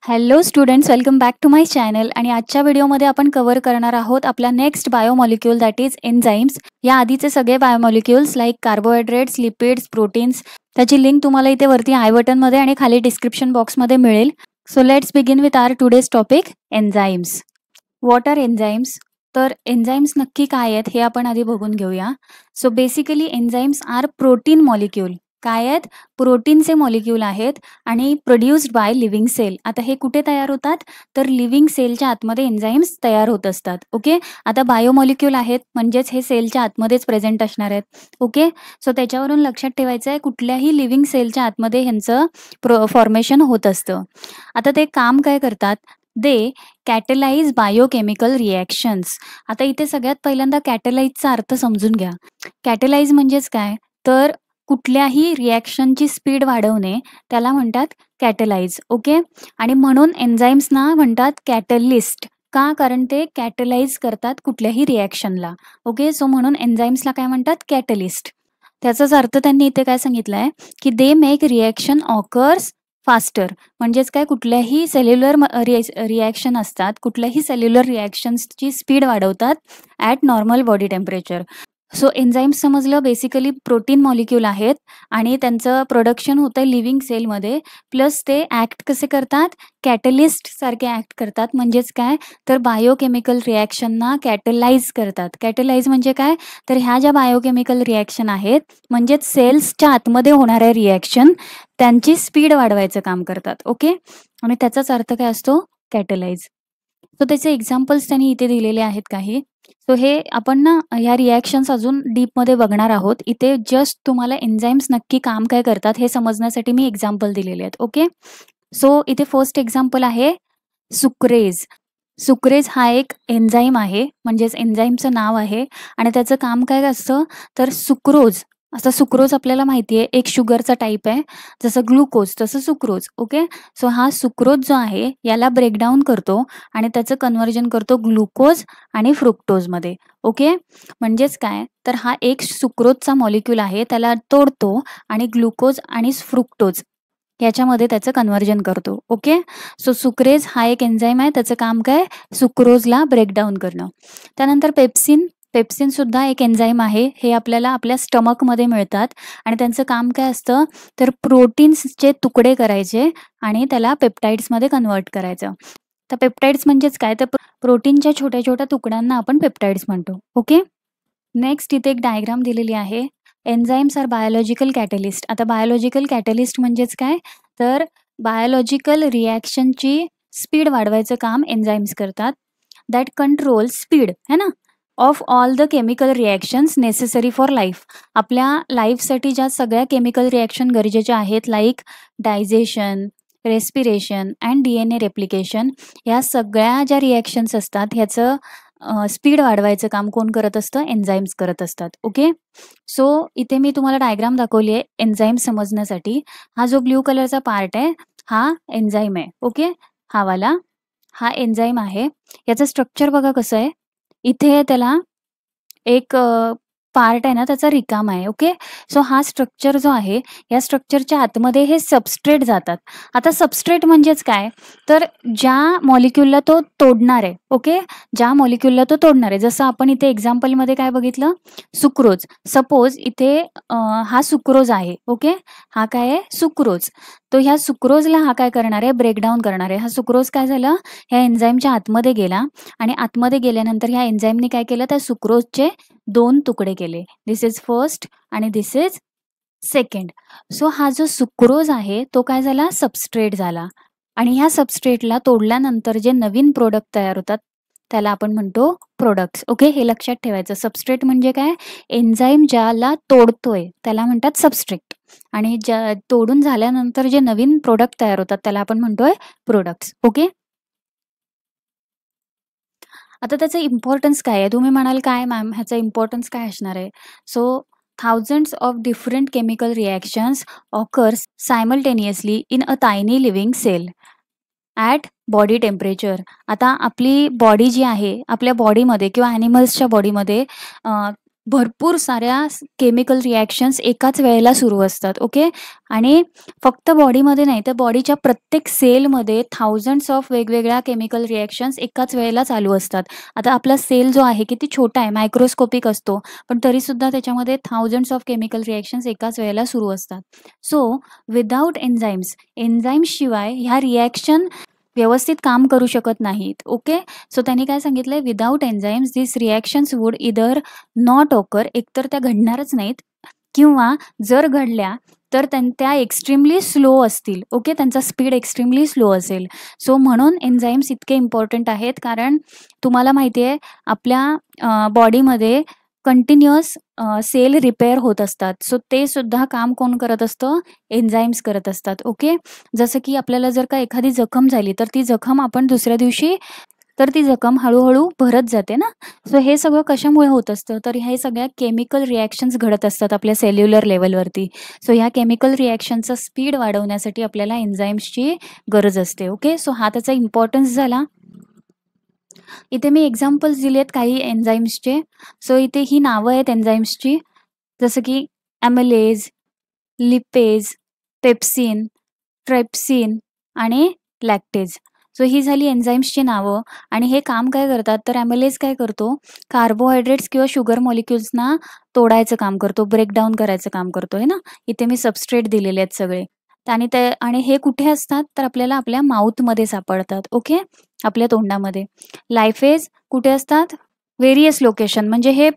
Hello students, welcome back to my channel. आणि आजच्या व्हिडिओमध्ये आपण कव्हर करणार आहोत आपला next biomolecule that is enzymes. या आधीचे सगळे biomolecules like carbohydrates, lipids, proteins, त्याची लिंक तुम्हाला इथे वरती आय बटनमध्ये आणि खाली डिस्क्रिप्शन बॉक्समध्ये मिळेल. So let's begin with our today's topic enzymes. What are enzymes? तर एन्झाईम्स नक्की काय आहेत हे आपण आधी बघून घेऊया. So basically enzymes are protein molecule. काय आहेत? प्रोटीनचे मॉलिक्यूल आहेत आणि प्रोड्युस्ड बाय लिव्हिंग सेल. आता हे कुठे तयार होतात? तर लिव्हिंग सेलच्या आतमध्ये एन्झाईम्स तयार होत असतात. ओके, आता बायोमॉलिक्यूल आहेत म्हणजेच हे सेलच्या आतमध्येच प्रेझेंट असणार आहेत. ओके, सो त्याच्यावरून लक्षात ठेवायचं आहे कुठल्याही लिव्हिंग सेलच्या आतमध्ये ह्यांचं फॉर्मेशन होत असतं. आता ते काम काय करतात? दे कॅटलाइज बायोकेमिकल रिॲक्शन्स. आता इथे सगळ्यात पहिल्यांदा कॅटलाइजचा अर्थ समजून घ्या. कॅटलाइज म्हणजेच काय? तर कुठल्याही रिॲक्शनची स्पीड वाढवणे, त्याला म्हणतात कॅटलाइज. ओके, आणि म्हणून एन्झाईम्सना म्हणतात कॅटलिस्ट. का? कारण ते कॅटलाइज करतात कुठल्याही रिॲक्शनला. ओके, सो म्हणून एन्झाईम्सला काय म्हणतात? कॅटलिस्ट. त्याचाच अर्थ त्यांनी इथे काय सांगितलंय की they make reaction occurs faster. म्हणजेच काय? कुठल्याही सेल्युलर रिॲक्शन असतात, कुठल्याही सेल्युलर रिॲक्शन्सची स्पीड वाढवतात at normal body temperature. So enzymes समजलं बेसिकली प्रोटीन मॉलिक्यूल आहेत आणि त्यांचं प्रोडक्शन होतं लिव्हिंग सेलमध्ये. प्लस ते ॲक्ट कसे करतात? कॅटलिस्ट सारखे ॲक्ट करतात. म्हणजेच काय? तर बायोकेमिकल रिॲक्शनना कॅटलाइज करतात. कॅटलाइज म्हणजे काय? तर ह्या ज्या बायोकेमिकल रिॲक्शन आहेत म्हणजेच सेल्सच्या आतमध्ये होणाऱ्या रिॲक्शन त्यांची स्पीड वाढवायचं काम करतात. ओके, आणि त्याचाच अर्थ काय असतो? कॅटलाइज. सो त्याचे एक्झाम्पल्स त्यांनी इथे दिलेले आहेत काही. सो हे आपण ना ह्या रिॲक्शन्स अजून डीपमध्ये बघणार आहोत. इथे जस्ट तुम्हाला एन्झाईम्स नक्की काम काय करतात हे समजण्यासाठी मी एक्झाम्पल दिलेले आहेत. ओके, सो इथे फर्स्ट एक्झाम्पल आहे सुक्रेज. सुक्रेज हा एक एन्झाईम आहे, म्हणजेच एन्झाईमचं नाव आहे आणि त्याचं काम काय असतं? तर सुक्रोज. आता सुक्रोज आपल्याला माहिती आहे एक शुगरचा टाईप आहे, जसं ग्लुकोज तसं सुक्रोज. ओके, सो हा सुक्रोज जो आहे याला ब्रेकडाऊन करतो आणि त्याचं कन्व्हर्जन करतो ग्लुकोज आणि फ्रुक्टोजमध्ये. ओके, म्हणजेच काय? तर हा एक सुक्रोजचा मॉलिक्यूल आहे, त्याला तोडतो आणि ग्लुकोज आणि फ्रुक्टोज याच्यामध्ये त्याचं कन्व्हर्जन करतो. ओके, सो सुक्रेज हा एक एन्झाईम आहे, त्याचं काम काय? सुक्रोजला ब्रेकडाऊन करणं. त्यानंतर पेप्सिन. पेप्सिन सुद्धा एक एन्झाईम आहे. हे आपल्याला आपल्या स्टमकमध्ये मिळतात आणि त्यांचं काम काय असतं? तर प्रोटीन्सचे तुकडे करायचे आणि त्याला पेप्टाइड्समध्ये कन्वर्ट करायचं. तर पेप्टाइड्स म्हणजेच काय? तर प्रोटीनच्या छोट्या छोट्या तुकड्यांना आपण पेप्टाइड्स म्हणतो. ओके, नेक्स्ट इथे एक डायग्राम दिलेली आहे. Enzymes are biological catalyst. आता बायोलॉजिकल कॅटलिस्ट म्हणजेच काय? तर बायोलॉजिकल रिॲक्शनची स्पीड वाढवायचं काम एन्झाईम्स करतात. दॅट कंट्रोल स्पीड है ना of all the chemical reactions necessary for life. आपल्या लाईफसाठी ज्या सगळ्या केमिकल रिॲक्शन गरजेच्या आहेत like digestion, respiration and DNA replication, ह्या सगळ्या ज्या रिॲक्शन्स असतात ह्याचं स्पीड वाढवायचं काम कोण करत असतं? एन्झाईम्स करत असतात. ओके, सो इथे मी तुम्हाला डायग्राम दाखवली आहे एन्झाईम समजण्यासाठी. हा जो ब्ल्यू कलरचा पार्ट आहे हा एन्झाईम आहे. ओके, हा वाला हा एन्झाईम आहे. याचं स्ट्रक्चर बघा कसं आहे. इथे त्याला एक पार्ट आहे ना त्याचा रिकामा आहे. ओके, सो हा स्ट्रक्चर जो आहे या स्ट्रक्चरच्या आतमध्ये हे सबस्ट्रेट जातात. आता सबस्ट्रेट म्हणजेच काय? तर ज्या मॉलिक्यूलला तो तोडणार आहे. ओके, ज्या मॉलिक्यूलला तो तोडणार आहे. जसं आपण इथे एक्झाम्पलमध्ये काय बघितलं? सुक्रोज. सपोज इथे हा सुक्रोज आहे. ओके, हा काय आहे? सुक्रोज. तो ह्या सुक्रोजला हा काय करणार आहे? ब्रेकडाऊन करणार आहे. हा सुक्रोज काय झालं? ह्या एन्झाईमच्या आतमध्ये गेला आणि आतमध्ये गेल्यानंतर ह्या एन्झाईमने काय केलं? त्या सुक्रोजचे 2 तुकडे केले. दिस इज फर्स्ट आणि दिस इज सेकंड. सो हा जो सुक्रोज आहे तो काय झाला? सबस्ट्रेट झाला आणि ह्या सबस्ट्रेटला तोडल्यानंतर जे नवीन प्रोडक्ट तयार होतात त्याला आपण म्हणतो प्रोडक्ट्स. ओके, हे लक्षात ठेवायचं. सबस्ट्रेट म्हणजे काय? एन्झाईम ज्याला तोडतोय त्याला म्हणतात सबस्ट्रेट आणि ज्या तोडून झाल्यानंतर जे नवीन प्रोडक्ट तयार होतात त्याला आपण म्हणतोय प्रोडक्ट्स. ओके, आता त्याचं इम्पॉर्टन्स काय आहे? तुम्ही म्हणाल काय मॅम ह्याचं इम्पॉर्टन्स काय असणार आहे? So thousands of different chemical reactions occurs simultaneously in a tiny living cell at body temperature. आता आपली बॉडी जी आहे आपल्या बॉडीमध्ये किंवा ॲनिमल्सच्या बॉडीमध्ये भरपूर साऱ्या केमिकल रिॲक्शन्स एकाच वेळेला सुरू असतात. ओके. आणि फक्त बॉडीमध्ये नाही, तर बॉडीच्या प्रत्येक सेलमध्ये थाउजंड्स ऑफ वेगवेगळ्या केमिकल रिॲक्शन्स एकाच वेळेला चालू असतात. आता आपला सेल जो आहे किती छोटा आहे, मायक्रोस्कोपिक असतो, पण तरीसुद्धा त्याच्यामध्ये थाउजंड्स ऑफ केमिकल रिॲक्शन्स एकाच वेळेला सुरू असतात. सो विदाऊट एन्झाईम्स शिवाय ह्या रिॲक्शन व्यवस्थित काम करू शकत नाहीत. ओके. सो त्यांनी काय सांगितलंय, without enzymes this reactions would either not occur, एकतर त्या घडणारच नाहीत, किंवा जर घडल्या तर त्या एक्स्ट्रीमली स्लो असतील. ओके. त्यांचा स्पीड एक्स्ट्रीमली स्लो असेल. सो म्हणून एन्झाईम्स इतके इम्पॉर्टंट आहेत, कारण तुम्हाला माहिती आहे आपल्या बॉडीमध्ये कंटिन्युअस सेल रिपेअर होत असतात. सो ते सुद्धा काम कोण करत असतं, एन्झाईम्स करत असतात. ओके. जसं की आपल्याला जर का एखादी जखम झाली तर ती जखम आपण दुसऱ्या दिवशी तर ती जखम हळूहळू भरत जाते ना. सो हे सगळं कशामुळे होत असतं, तर हे सगळ्या केमिकल रिॲक्शन्स घडत असतात आपल्या सेल्युलर लेवलवरती. सो ह्या केमिकल रिॲक्शनचा स्पीड वाढवण्यासाठी आपल्याला एन्झाईम्सची गरज असते. ओके. सो हा त्याचा इम्पॉर्टन्स झाला. इथे मी एक्झाम्पल्स दिलेत काही एन्झाईम्सचे. सो इथे ही नावं आहेत एन्झाईम्सची, जसं की ॲमिलेज, लिपेज, पेप्सिन, ट्रेप्सिन आणि लॅक्टेज. सो ही झाली एन्झाईम्सची नावं. आणि हे काम काय करतात, तर ॲमिलेज काय करतो, कार्बोहायड्रेट्स किंवा शुगर मॉलिक्युल्सना तोडायचं काम करतो, ब्रेकडाऊन करायचं काम करतो आहे ना. इथे मी सबस्ट्रेट दिलेले आहेत सगळे. आणि हे कुठे असतात, तर आपल्याला आपल्या माउथमध्ये सापडतात. ओके. आपल्या तोंडामध्ये. लायफेज कुठे असतात, व्हेरियस लोकेशन, म्हणजे हे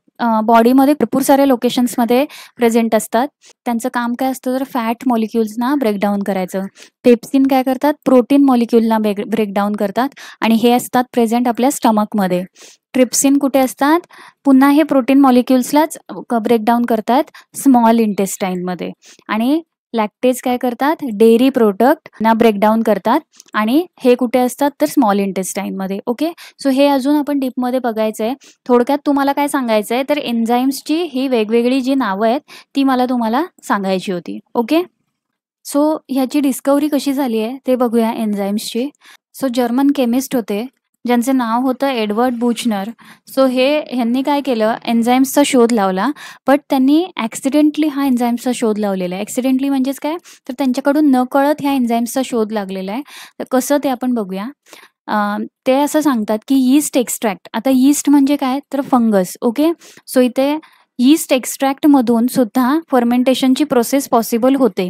बॉडीमध्ये भरपूर साऱ्या लोकेशन्समध्ये प्रेझेंट असतात. त्यांचं काम काय असतं, तर फॅट मॉलिक्युल्सना ब्रेकडाऊन करायचं. पेप्सिन काय करतात, प्रोटीन मॉलिक्युलना ब्रेकडाऊन करतात, आणि हे असतात प्रेझेंट आपल्या स्टमकमध्ये. ट्रिप्सिन कुठे असतात, पुन्हा हे प्रोटीन मॉलिक्युल्सलाच ब्रेकडाऊन करतात स्मॉल इंटेस्टाईनमध्ये. आणि लॅक्टेज काय करतात, डेअरी प्रोडक्ट ना ब्रेकडाऊन करतात, आणि हे कुठे असतात, तर स्मॉल इंटेस्टाईनमध्ये. ओके. सो हे अजून आपण डीपमध्ये बघायचं आहे. थोडक्यात तुम्हाला काय सांगायचं आहे, तर एन्झाईम्सची ही वेगवेगळी जी नावं आहेत ती मला तुम्हाला सांगायची होती. ओके. सो ह्याची डिस्कवरी कशी झाली आहे ते बघूया एन्झाईम्सची. सो जर्मन केमिस्ट होते ज्यांचे नाव होतं एडवर्ड बुचनर. सो ह्यांनी काय केलं, एन्झाईम्सचा शोध लावला, बट त्यांनी ॲक्सिडेंटली हा एन्झाईम्सचा शोध लावलेला आहे. ॲक्सिडेंटली म्हणजेच काय, तर त्यांच्याकडून नकळत ह्या एन्झाईम्सचा शोध लागलेला आहे. तर कसं ते आपण बघूया. ते असं सांगतात की यीस्ट एक्स्ट्रॅक्ट, आता यीस्ट म्हणजे काय, तर फंगस. ओके. सो इथे यीस्ट एक्स्ट्रॅक्टमधून सुद्धा फर्मेंटेशनची प्रोसेस पॉसिबल होते.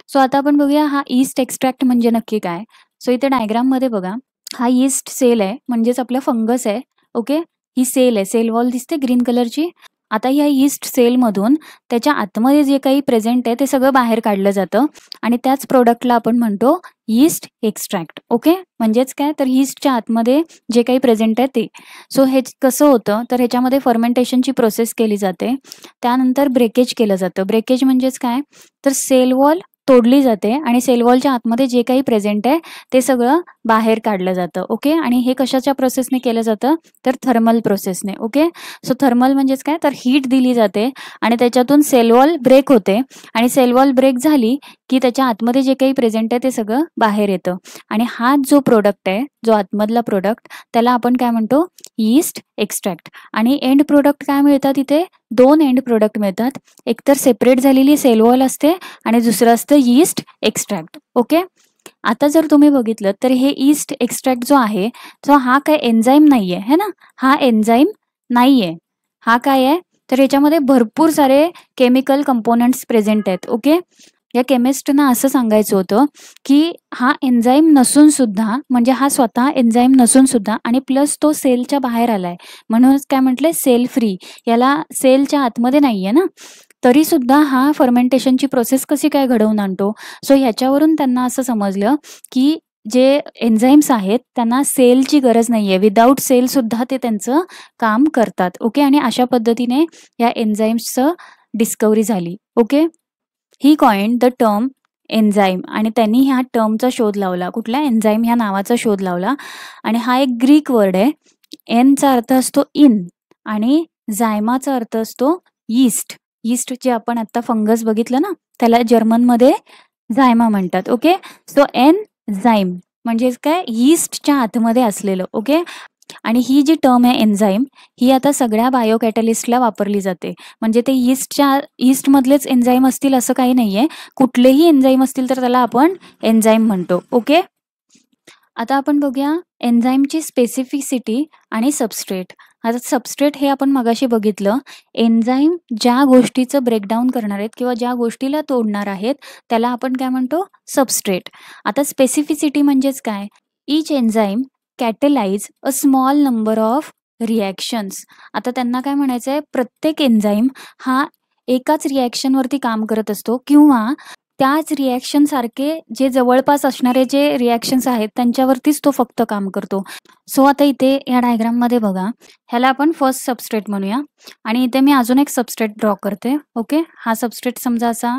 सो आता आपण बघूया हा यीस्ट एक्स्ट्रॅक्ट म्हणजे नक्की काय. सो इथे डायग्राममध्ये बघा, हा यीस्ट सेल आहे, म्हणजेच आपला फंगस आहे. ओके. ही सेल आहे, सेल वॉल दिसते ग्रीन कलरची. आता ह्या यीस्ट सेलमधून त्याच्या आतमध्ये जे काही प्रेझेंट आहे ते सगळं बाहेर काढलं जातं, आणि त्याच प्रोडक्टला आपण म्हणतो यीस्ट एक्स्ट्रॅक्ट. ओके. म्हणजेच काय, तर यीस्टच्या आतमध्ये जे काही प्रेझेंट आहे ते. सो हे कसं होतं, तर ह्याच्यामध्ये फर्मेंटेशनची प्रोसेस केली जाते, त्यानंतर ब्रेकेज केलं जातं. ब्रेकेज म्हणजेच काय, तर सेल वॉल तोडली जाते, आणि सेल वॉलच्या आतमध्ये जे काही प्रेझेंट आहे ते सगळं बाहेर काढलं जातं. ओके. आणि हे कशाच्या प्रोसेसने केलं जातं, तर थर्मल प्रोसेसने. ओके. सो थर्मल म्हणजेच काय, तर हीट दिली जाते, आणि त्याच्यातून सेल वॉल ब्रेक होते, आणि सेल वॉल ब्रेक झाली की त्याच्या आतमध्ये जे काही प्रेझेंट आहे ते सगळं बाहेर येतं. आणि हा जो प्रोडक्ट आहे, जो आतमधला प्रोडक्ट, त्याला आपण काय म्हणतो, यीस्ट एक्स्ट्रॅक्ट. आणि एंड प्रोडक्ट काय मिळतात, इथे 2 एंड प्रोडक्ट मिळतात. एकतर सेपरेट झालेली सेल वॉल असते, आणि दुसरं असतं यीस्ट एक्स्ट्रॅक्ट. ओके. आता जर तुम्ही बघितलं तर हे यीस्ट एक्स्ट्रॅक्ट जो आहे, तो हा काय एन्झाईम नाहीये है ना, हा एन्झाईम नाहीये. हा काय आहे, तर ह्याच्यामध्ये भरपूर सारे केमिकल कंपोनंट्स प्रेझेंट आहेत. ओके. या केमिस्टना असं सांगायचं होतं की हा एन्झाईम नसून सुद्धा, म्हणजे हा स्वतः एन्झाईम नसून सुद्धा, आणि प्लस तो सेलच्या बाहेर आलाय, म्हणूनच काय म्हटलंय, सेल फ्री. याला सेलच्या आतमध्ये नाहीये ना, तरी सुद्धा हा फर्मेंटेशनची प्रोसेस कशी काय घडवून आणतो. सो ह्याच्यावरून त्यांना असं समजलं की जे एन्झाईम्स आहेत त्यांना सेलची गरज नाहीये, विदाऊट सेल सुद्धा ते त्यांचं काम करतात. ओके. आणि अशा पद्धतीने या एन्झाईम्सचं डिस्कवरी झाली. Okay. He coined the term enzyme, आणि त्यांनी ह्या टर्मचा शोध लावला, कुठल्या, एन्झाईम ह्या नावाचा शोध लावला. आणि हा एक ग्रीक वर्ड आहे. एनचा अर्थ असतो इन, आणि झायमाचा अर्थ असतो यीस्ट. यीस्ट जे आपण आता फंगस बघितलं ना, त्याला जर्मनमध्ये झायमा म्हणतात. ओके. सो एन्झाईम म्हणजेच काय, यीस्टच्या आतमध्ये असलेलं. ओके. आणि ही जी टर्म आहे एन्झाईम, ही आता सगळ्या बायोकॅटलिस्टला वापरली जाते. म्हणजे ते यीस्टमधलेच एन्झाईम असतील असं काही नाही आहे. कुठलेही एन्झाईम असतील तर त्याला आपण एन्झाईम म्हणतो. ओके. आता आपण बघूया एन्झाईमची स्पेसिफिसिटी आणि सबस्ट्रेट. आता सबस्ट्रेट हे आपण मगाशी बघितलं. एन्झाईम ज्या गोष्टीचं ब्रेकडाऊन करणार आहेत किंवा ज्या गोष्टीला तोडणार आहेत त्याला आपण काय म्हणतो? सबस्ट्रेट. आता स्पेसिफिसिटी म्हणजेच काय? Each enzyme कॅटलाइज a small number of reactions. आता त्यांना काय म्हणायचं आहे? प्रत्येक एन्झाईम हा एकाच रिॲक्शनवरती काम करत असतो किंवा त्याच रिॲक्शन सारखे जे जवळपास असणारे जे रिॲक्शन्स आहेत त्यांच्यावरतीच तो फक्त काम करतो. सो आता इथे या डायग्राममध्ये बघा, ह्याला आपण फर्स्ट सबस्ट्रेट म्हणूया आणि इथे मी अजून एक सबस्ट्रेट ड्रॉ करते. ओके. हा सबस्ट्रेट समजा असा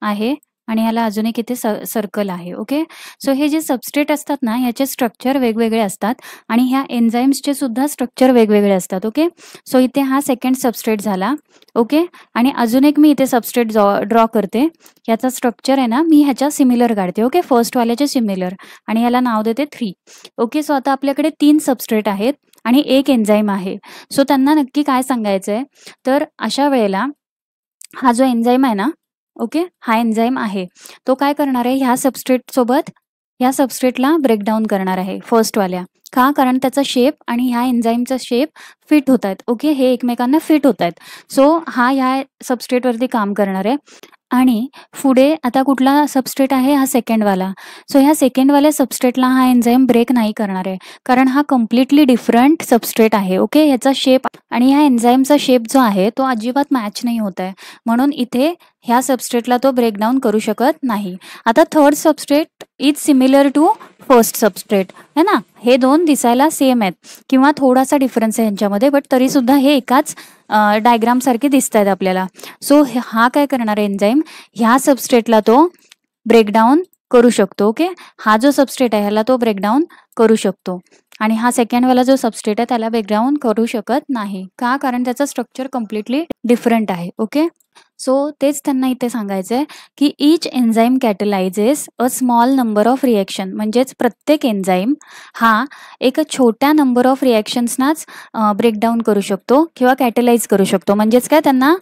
आहे आणि ह्याला अजून एक इथे सर्कल आहे. ओके. सो हे जे सबस्ट्रेट असतात ना, याचे स्ट्रक्चर वेगवेगळे असतात आणि ह्या एन्झाईम्सचे सुद्धा स्ट्रक्चर वेगवेगळे असतात. ओके. सो इथे हा सेकंड सबस्ट्रेट झाला. ओके. आणि अजून एक मी इथे सबस्ट्रेट ड्रॉ करते. याचा स्ट्रक्चर आहे ना, मी ह्याच्या सिमिलर काढते. ओके. फर्स्टवाल्याचे सिमिलर आणि याला नाव देते 3. ओके. सो आता आपल्याकडे 3 सबस्ट्रेट आहेत आणि एक एन्झाईम आहे. सो त्यांना नक्की काय सांगायचं आहे? तर अशा वेळेला हा जो एन्झाईम आहे ना, ओके, हा एन्झाईम आहे तो काय करणार आहे? ह्या सबस्ट्रेटसोबत ह्या सबस्ट्रेटला ब्रेकडाऊन करणार आहे फर्स्टवाल्या. का? कारण त्याचा शेप आणि ह्या एन्झाईमचा शेप फिट होत आहेत. ओके. हे एकमेकांना फिट होत आहेत. सो हा ह्या सबस्ट्रेटवरती काम करणार आहे. आणि पुढे आता कुठला सबस्ट्रेट आहे? हा सेकंडवाला. सो ह्या सेकंडवाल्या सबस्ट्रेटला हा एन्झाईम ब्रेक नाही करणार आहे कारण हा कम्प्लिटली डिफरंट सबस्ट्रेट आहे. ओके. ह्याचा शेप आणि ह्या एन्झाईमचा शेप जो आहे तो अजिबात मॅच नाही होत आहे. म्हणून इथे ह्या सबस्ट्रेटला तो ब्रेकडाऊन करू शकत नाही. आता third substrate is similar to first substrate है ना. हे दोन दिसायला सेम आहेत किंवा थोडासा डिफरन्स आहे यांच्यामध्ये, बट तरीसुद्धा हे एकाच डायग्राम सारखे दिसत आहेत आपल्याला. सो हा काय करणार आहे एन्झाईम? ह्या सबस्ट्रेटला तो ब्रेकडाऊन करू शकतो. ओके. हा जो सबस्ट्रेट आहे ह्याला तो ब्रेकडाऊन करू शकतो आणि हा सेकंडवाला जो सबस्ट्रेट आहे त्याला ब्रेकडाऊन करू शकत नाही. का? कारण त्याचं स्ट्रक्चर कम्प्लिटली डिफरंट आहे. ओके. सो तेच त्यांना इथे सांगायचं आहे की each enzyme catalyses a small number of reaction. म्हणजेच प्रत्येक एन्झाईम हा एक छोट्या नंबर ऑफ रिॲक्शन्सनाच ब्रेकडाऊन करू शकतो किंवा कॅटलाइज करू शकतो. म्हणजेच काय? त्यांना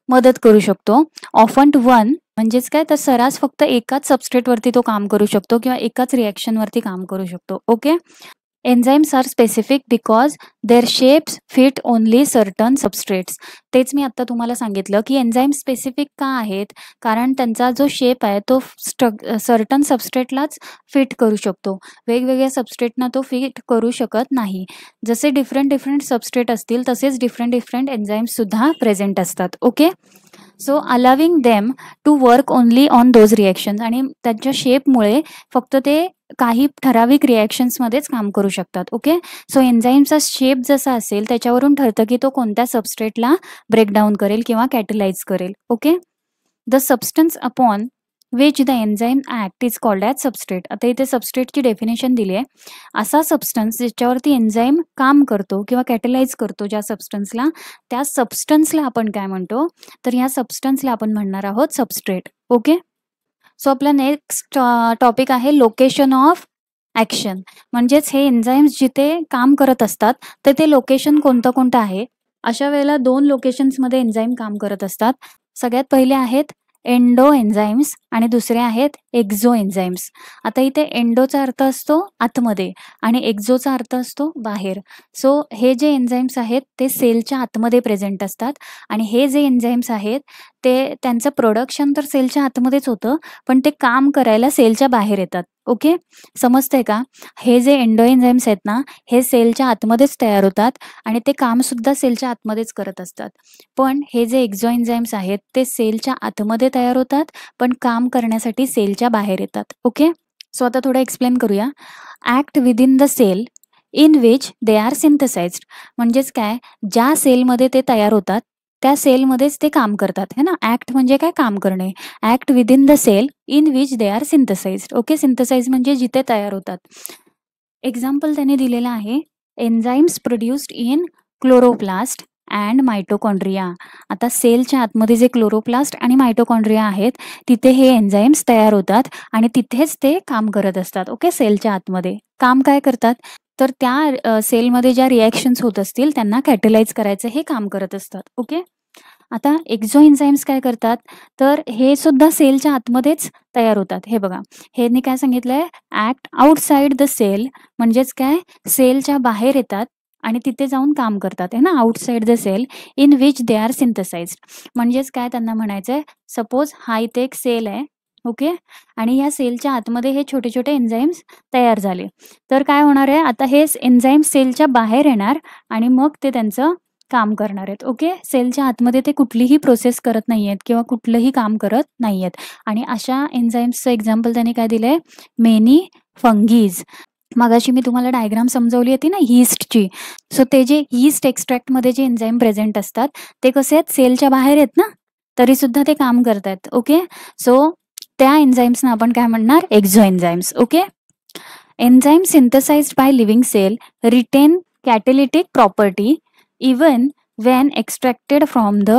मदत करू शकतो. ऑफन टू वन म्हणजेच काय? तर सरास फक्त एकाच सबस्ट्रेटवरती तो काम करू शकतो किंवा एकाच रिॲक्शनवरती काम करू शकतो. Okay. Enzymes are specific because their shapes fit only certain substrates. तेच मी आत्ता तुम्हाला सांगितलं की एन्झाईम स्पेसिफिक का आहेत? कारण त्यांचा जो शेप आहे तो सर्टन सबस्ट्रेटलाच फिट करू शकतो. वेगवेगळ्या सबस्ट्रेटना तो फिट करू शकत नाही. जसे डिफरंट सबस्ट्रेट असतील तसेच डिफरंट एन्झाईम्ससुद्धा प्रेझेंट असतात. Okay. So allowing them to work only on those reactions. आणि त्यांच्या शेपमुळे फक्त ते काही ठराविक रिॲक्शन्समध्येच काम करू शकतात. ओके. सो एन्झाईमचा शेप जसा असेल त्याच्यावरून ठरतं की तो कोणत्या सबस्ट्रेटला ब्रेकडाऊन करेल किंवा कॅटलाइज करेल. Okay. The substance upon which the enzyme act is called as substrate. आता इथे सबस्ट्रेटची डेफिनेशन दिली आहे. असा सबस्टन्स ज्याच्यावरती एन्झाईम काम करतो किंवा कॅटलाइज करतो ज्या सबस्टन्सला, त्या सबस्टन्सला आपण काय म्हणतो? तर या सबस्टन्सला आपण म्हणणार आहोत सबस्ट्रेट. ओके. सो आपला नेक्स्ट टॉपिक आहे लोकेशन ऑफ ॲक्शन. म्हणजेच हे एन्झाईम्स जिथे काम करत असतात तर ते लोकेशन कोणतं आहे? अशा वेळेला 2 लोकेशन्समध्ये एन्झाईम काम करत असतात. सगळ्यात पहिले आहेत एंडो एन्झाईम्स आणि दुसरे आहेत एक्झो एन्झाईम्स. आता इथे एंडोचा अर्थ असतो आतमध्ये आणि एक्झोचा अर्थ असतो बाहेर. सो हे जे एन्झाईम्स आहेत ते सेलच्या आतमध्ये प्रेझेंट असतात आणि हे जे एन्झाईम्स आहेत ते त्यांचं प्रोडक्शन तर सेलच्या आतमध्येच होतं, पण ते काम करायला सेलच्या बाहेर येतात. ओके. समजतंय का? हे जे एंडो एन्झाईम्स आहेत ना, हे सेलच्या आतमध्येच तयार होतात आणि ते कामसुद्धा सेलच्या आतमध्येच करत असतात. पण हे जे एक्झो एन्झाईम्स आहेत ते सेलच्या आतमध्ये तयार होतात पण काम करण्यासाठी सेलच्या बाहेर येतात. ओके. सो आता थोडं एक्सप्लेन करूया. Act within the cell in which they are synthesised. म्हणजेच काय? ज्या सेलमध्ये ते तयार होतात त्या सेलमध्येच ते काम करतात है ना. ॲक्ट म्हणजे काय? काम करणे. Act within the cell in which they are synthesised. Okay. Synthesise म्हणजे जिथे तयार होतात. एक्झाम्पल त्यांनी दिलेलं आहे enzymes produced in chloroplast and mitochondria. आता सेलच्या आतमध्ये जे क्लोरोप्लास्ट आणि मायटोकॉन्ड्रिया आहेत तिथे हे एन्झाईम्स तयार होतात आणि तिथेच ते काम करत असतात. ओके. सेलच्या आतमध्ये काम काय करतात? तर त्या सेलमध्ये ज्या रिॲक्शन्स होत असतील त्यांना कॅटलाइज करायचं हे काम करत असतात. ओके. आता एक्झो एन्झाईम्स काय करतात, तर हे सुद्धा सेलच्या आतमध्येच तयार होतात. हे बघा, ह्यांनी काय सांगितलंय, ॲक्ट आउटसाइड द सेल, म्हणजेच काय, सेलच्या बाहेर येतात आणि तिथे जाऊन काम करतात आहे ना, outside the cell in which they are synthesised. म्हणजेच काय त्यांना म्हणायचंय, सपोज हा इथे एक सेल आहे. ओके. आणि या सेलच्या आतमध्ये हे छोटे छोटे एन्झाईम्स तयार झाले, तर काय होणार आहे, आता हे एन्झाईम्स सेलच्या बाहेर येणार आणि मग ते त्यांचं काम करणार आहेत. ओके. सेलच्या आतमध्ये ते कुठलीही प्रोसेस करत नाही आहेत किंवा कुठलंही काम करत नाही आहेत. आणि अशा एन्झाईम्सचं एक्झाम्पल त्यांनी काय दिलंय, मेनी फंगीज. मगाशी मी तुम्हाला डायग्राम समजवली होती ना यीस्टची. सो ते जे यीस्ट एक्स्ट्रॅक्टमध्ये जे एन्झाईम प्रेझेंट असतात ते कसे आहेत, सेलच्या बाहेर आहेत ना, तरी सुद्धा ते काम करतात. ओके. सो त्या एन्झाईम्सना आपण काय म्हणणार, exoenzymes. Okay. Enzyme synthesised by living cell retain catalytic property even when extracted from the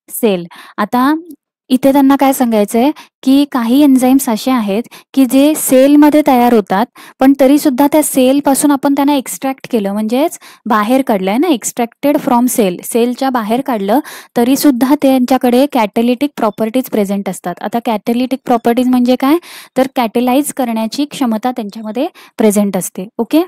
cell. आता इथे त्यांना काय सांगायचंय की काही एन्झाईम्स असे आहेत की जे सेलमध्ये तयार होतात, पण तरी सुद्धा त्या सेलपासून आपण त्यांना एक्स्ट्रॅक्ट केलं, म्हणजेच बाहेर काढलंय ना, एक्स्ट्रॅक्टेड फ्रॉम सेल, सेलच्या बाहेर काढलं तरी सुद्धा त्यांच्याकडे कॅटलिटिक प्रॉपर्टीज प्रेझेंट असतात. आता कॅटलिटिक प्रॉपर्टीज म्हणजे काय, तर कॅटलाइज करण्याची क्षमता त्यांच्यामध्ये प्रेझेंट असते. ओके.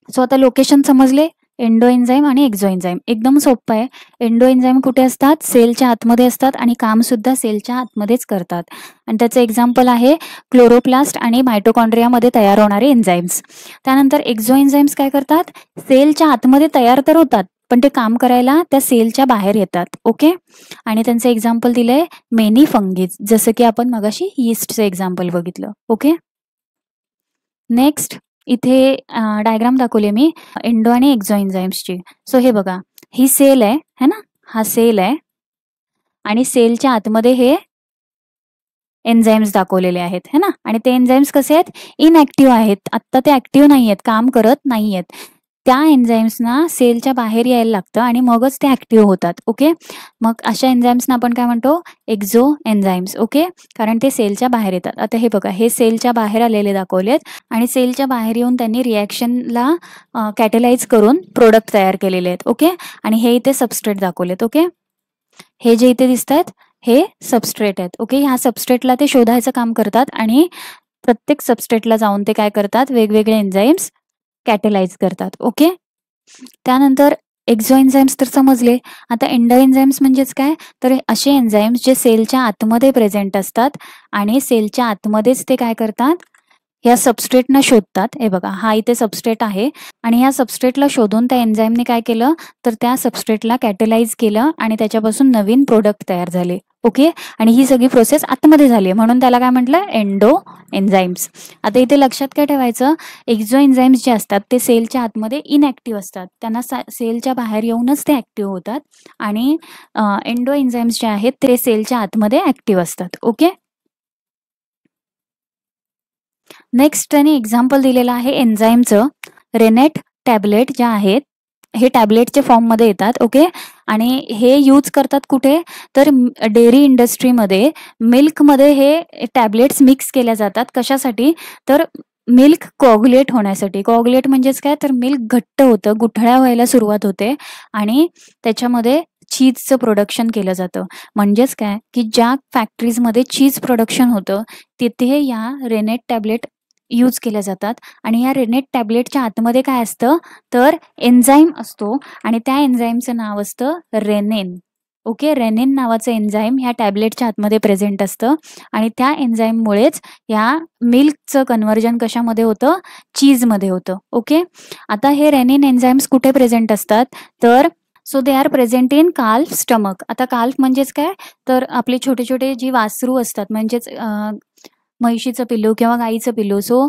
सो आता लोकेशन समजले, एंडो एन्झाईम आणि एक्झो एन्झाईम. एकदम सोपं आहे. एंडो एन्झाईम कुठे असतात, सेलच्या आतमध्ये असतात आणि काम सुद्धा सेलच्या आतमध्येच करतात. आणि त्याचं एक्झाम्पल आहे क्लोरोप्लास्ट आणि मायटोकॉन्ड्रियामध्ये तयार होणारे एन्झाईम्स. त्यानंतर एक्झो एन्झाईम्स काय करतात, सेलच्या आतमध्ये तयार तर होतात पण ते काम करायला त्या सेलच्या बाहेर येतात. ओके. आणि त्यांचं एक्झाम्पल दिलंय मेनी फंगीज, जसं की आपण मगाशी यीस्टचं एक्झाम्पल बघितलं. ओके. नेक्स्ट इथे डायग्राम दाखवले मी एंडो आणि एक्झो एन्झाईम्सची. सो हे बघा, ही सेल आहे है ना, हा सेल आहे आणि सेलच्या आतमध्ये हे एन्झाईम्स दाखवलेले आहेत है ना. आणि ते एन्झाईम्स कसे आहेत, इनऍक्टिव्ह आहेत. आत्ता ते ऍक्टिव्ह नाही आहेत, काम करत नाही आहेत. त्या एन्झाईम्सना सेलच्या बाहेर यायला लागतं आणि मगच ते ऍक्टिव्ह होतात. ओके. मग अशा एन्झाईम्सना आपण काय म्हणतो, एक्झो एन्झाईम्स. ओके. कारण ते सेलच्या बाहेर येतात. आता हे बघा, हे सेलच्या बाहेर आलेले दाखवलेत आणि सेलच्या बाहेर येऊन त्यांनी रिॲक्शनला कॅटलाइज करून प्रोडक्ट तयार केलेले आहेत. ओके. आणि हे इथे सबस्ट्रेट दाखवलेत. ओके. हे जे इथे दिसत आहेत हे सबस्ट्रेट आहेत. ओके. ह्या सबस्ट्रेटला ते शोधायचं काम करतात आणि प्रत्येक सबस्ट्रेटला जाऊन ते काय करतात, वेगवेगळे एन्झाईम्स कॅटलाइज करतात. ओके. त्यानंतर एक्झो एन्झाईम्स तर समजले. आता एंडो एन्झाईम्स म्हणजेच काय, तर असे एन्झाईम्स जे सेलच्या आतमध्ये प्रेझेंट असतात आणि सेलच्या आतमध्येच ते काय करतात, या सबस्ट्रेटना शोधतात. हे बघा, हा इथे सबस्ट्रेट आहे आणि या सबस्ट्रेटला शोधून त्या एन्झाईमने काय केलं, तर त्या सबस्ट्रेटला कॅटलाइज केलं आणि त्याच्यापासून नवीन प्रोडक्ट तयार झाले. ओके. आणि ही सगळी प्रोसेस आतमध्ये झाली म्हणून त्याला काय म्हटलं, एंडो एन्झाईम्स. आता इथे लक्षात काय ठेवायचं, एक्झो एन्झाईम्स जे असतात ते सेलच्या आतमध्ये इनऍक्टिव्ह असतात, त्यांना सेलच्या बाहेर येऊनच ते ऍक्टिव्ह होतात. आणि एंडो एन्झाईम्स जे आहेत ते सेलच्या आतमध्ये ऍक्टिव्ह असतात. ओके. नेक्स्ट त्यांनी एक्झाम्पल दिलेलं आहे एन्झाईमचं. रेनेट टॅबलेट ज्या आहेत हे टॅबलेटच्या फॉर्ममध्ये येतात. ओके. आणि हे यूज करतात कुठे, तर डेअरी इंडस्ट्रीमध्ये मिल्कमध्ये हे टॅबलेट्स मिक्स केल्या जातात. कशासाठी, तर मिल्क कोअग्युलेट होण्यासाठी. कोअग्युलेट म्हणजेच काय, तर मिल्क घट्ट होतं, गुठळ्या व्हायला सुरुवात होते आणि त्याच्यामध्ये चीजचं प्रोडक्शन केलं जातं. म्हणजेच काय, की ज्या फॅक्टरीजमध्ये चीज प्रोडक्शन होतं तिथे या रेनेट टॅबलेट यूज केल्या जातात. आणि या रेनेट टॅबलेटच्या आतमध्ये काय असतं, तर एन्झाईम असतो आणि त्या एन्झाईमचं नाव असतं रेनिन. ओके. रेनिन नावाचं एन्झाईम ह्या टॅबलेटच्या आतमध्ये प्रेझेंट असतं आणि त्या एन्झाईममुळेच या मिल्कचं कन्व्हर्जन कशामध्ये होतं, चीजमध्ये होतं. ओके. आता हे रेनिन एन्झाईम्स कुठे प्रेझेंट असतात, तर so they are present in काल्फ stomach. आता काल्फ म्हणजेच काय, तर आपले छोटे छोटे जी वासरू असतात, म्हणजेच म्हैशीचं पिल्लू किंवा गाईचं पिल्लू. सो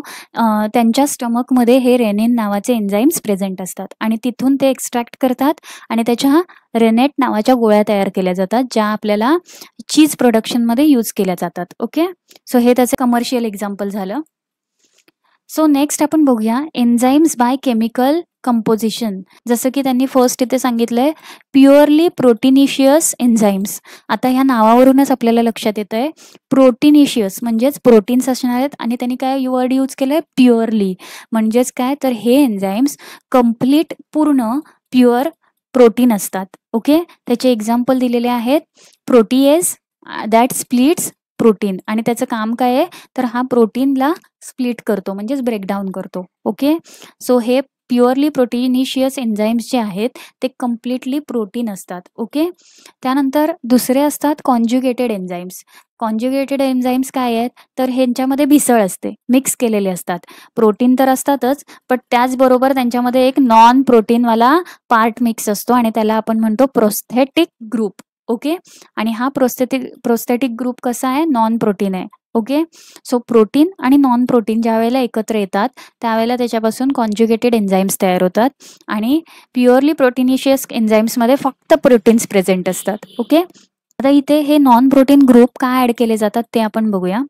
त्यांच्या स्टमकमध्ये हे रेनिन नावाचे एन्झाईम्स प्रेझेंट असतात आणि तिथून ते एक्स्ट्रॅक्ट करतात आणि त्याच्या रेनेट नावाच्या गोळ्या तयार केल्या जातात, ज्या आपल्याला चीज प्रोडक्शनमध्ये यूज केल्या जातात. ओके. सो हे त्याचं कमर्शियल एक्झाम्पल झालं. सो नेक्स्ट आपण बघूया एन्झाईम्स बाय केमिकल कंपोजिशन. जसं की त्यांनी फर्स्ट इथे सांगितलंय प्युअरली प्रोटीनिशियस एन्झाईम्स. आता ह्या नावावरूनच आपल्याला लक्षात येत आहे प्रोटीनिशियस म्हणजेच प्रोटीन्स असणार आहेत आणि त्यांनी काय वर्ड यूज केलंय प्युअरली. म्हणजेच काय तर हे एन्झाईम्स कम्प्लीट पूर्ण प्युअर प्रोटीन असतात. ओके, त्याचे एक्झाम्पल दिलेले आहेत प्रोटीएज दॅट स्प्लिट्स प्रोटीन. आणि त्याचं काम काय आहे तर हा प्रोटीनला स्प्लिट करतो म्हणजेच ब्रेकडाऊन करतो. ओके, सो हे प्युअरली प्रोटीनिशियस एन्झाईम्स जे आहेत ते कम्प्लिटली प्रोटीन असतात. ओके, त्यानंतर दुसरे असतात कॉन्ज्युगेटेड एन्झाईम्स. कॉन्ज्युगेटेड एन्झाईम्स काय आहेत तर ह्यांच्यामध्ये भेसळ असते, मिक्स केलेले असतात. प्रोटीन तर असतातच पण त्याचबरोबर त्यांच्यामध्ये एक नॉन प्रोटीनवाला पार्ट मिक्स असतो आणि त्याला आपण म्हणतो प्रोस्थेटिक ग्रुप. ओके, आणि हा प्रोस्थेटिक ग्रुप कसा आहे नॉन प्रोटीन आहे. ओके, सो प्रोटीन आणि नॉन प्रोटीन ज्या वेळेला एकत्र येतात त्यावेळेला त्याच्यापासून कॉन्ज्युगेटेड एन्झाईम्स तयार होतात आणि प्युअरली प्रोटीनिशियस एन्झाईम्समध्ये फक्त प्रोटीन्स प्रेझेंट असतात. ओके, आता इथे हे नॉन प्रोटीन ग्रुप काय ऍड केले जातात ते आपण बघूया.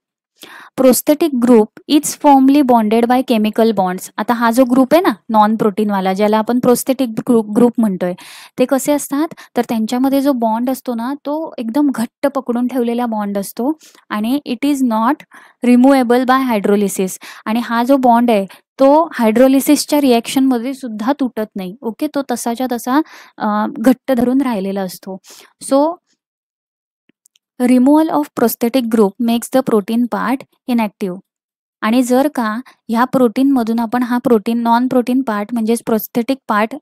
Prosthetic group is formally bonded by chemical bonds. आता हा जो ग्रुप आहे ना नॉन प्रोटीनवाला ज्याला आपण प्रोस्थेटिक ग्रुप म्हणतोय ते कसे असतात तर त्यांच्यामध्ये जो बॉन्ड असतो ना तो एकदम घट्ट पकडून ठेवलेला बॉन्ड असतो आणि it is not removable by hydrolysis. आणि हा जो बॉन्ड आहे तो हायड्रोलिसिसच्या रिॲक्शनमध्ये सुद्धा तुटत नाही. ओके, तो तसाच्या तसा घट्ट धरून राहिलेला असतो. So removal of prosthetic group makes the protein part inactive. आणि जर का ह्या प्रोटीनमधून आपण हा नॉन प्रोटीन पार्ट म्हणजेच प्रोस्थेटिक पार्ट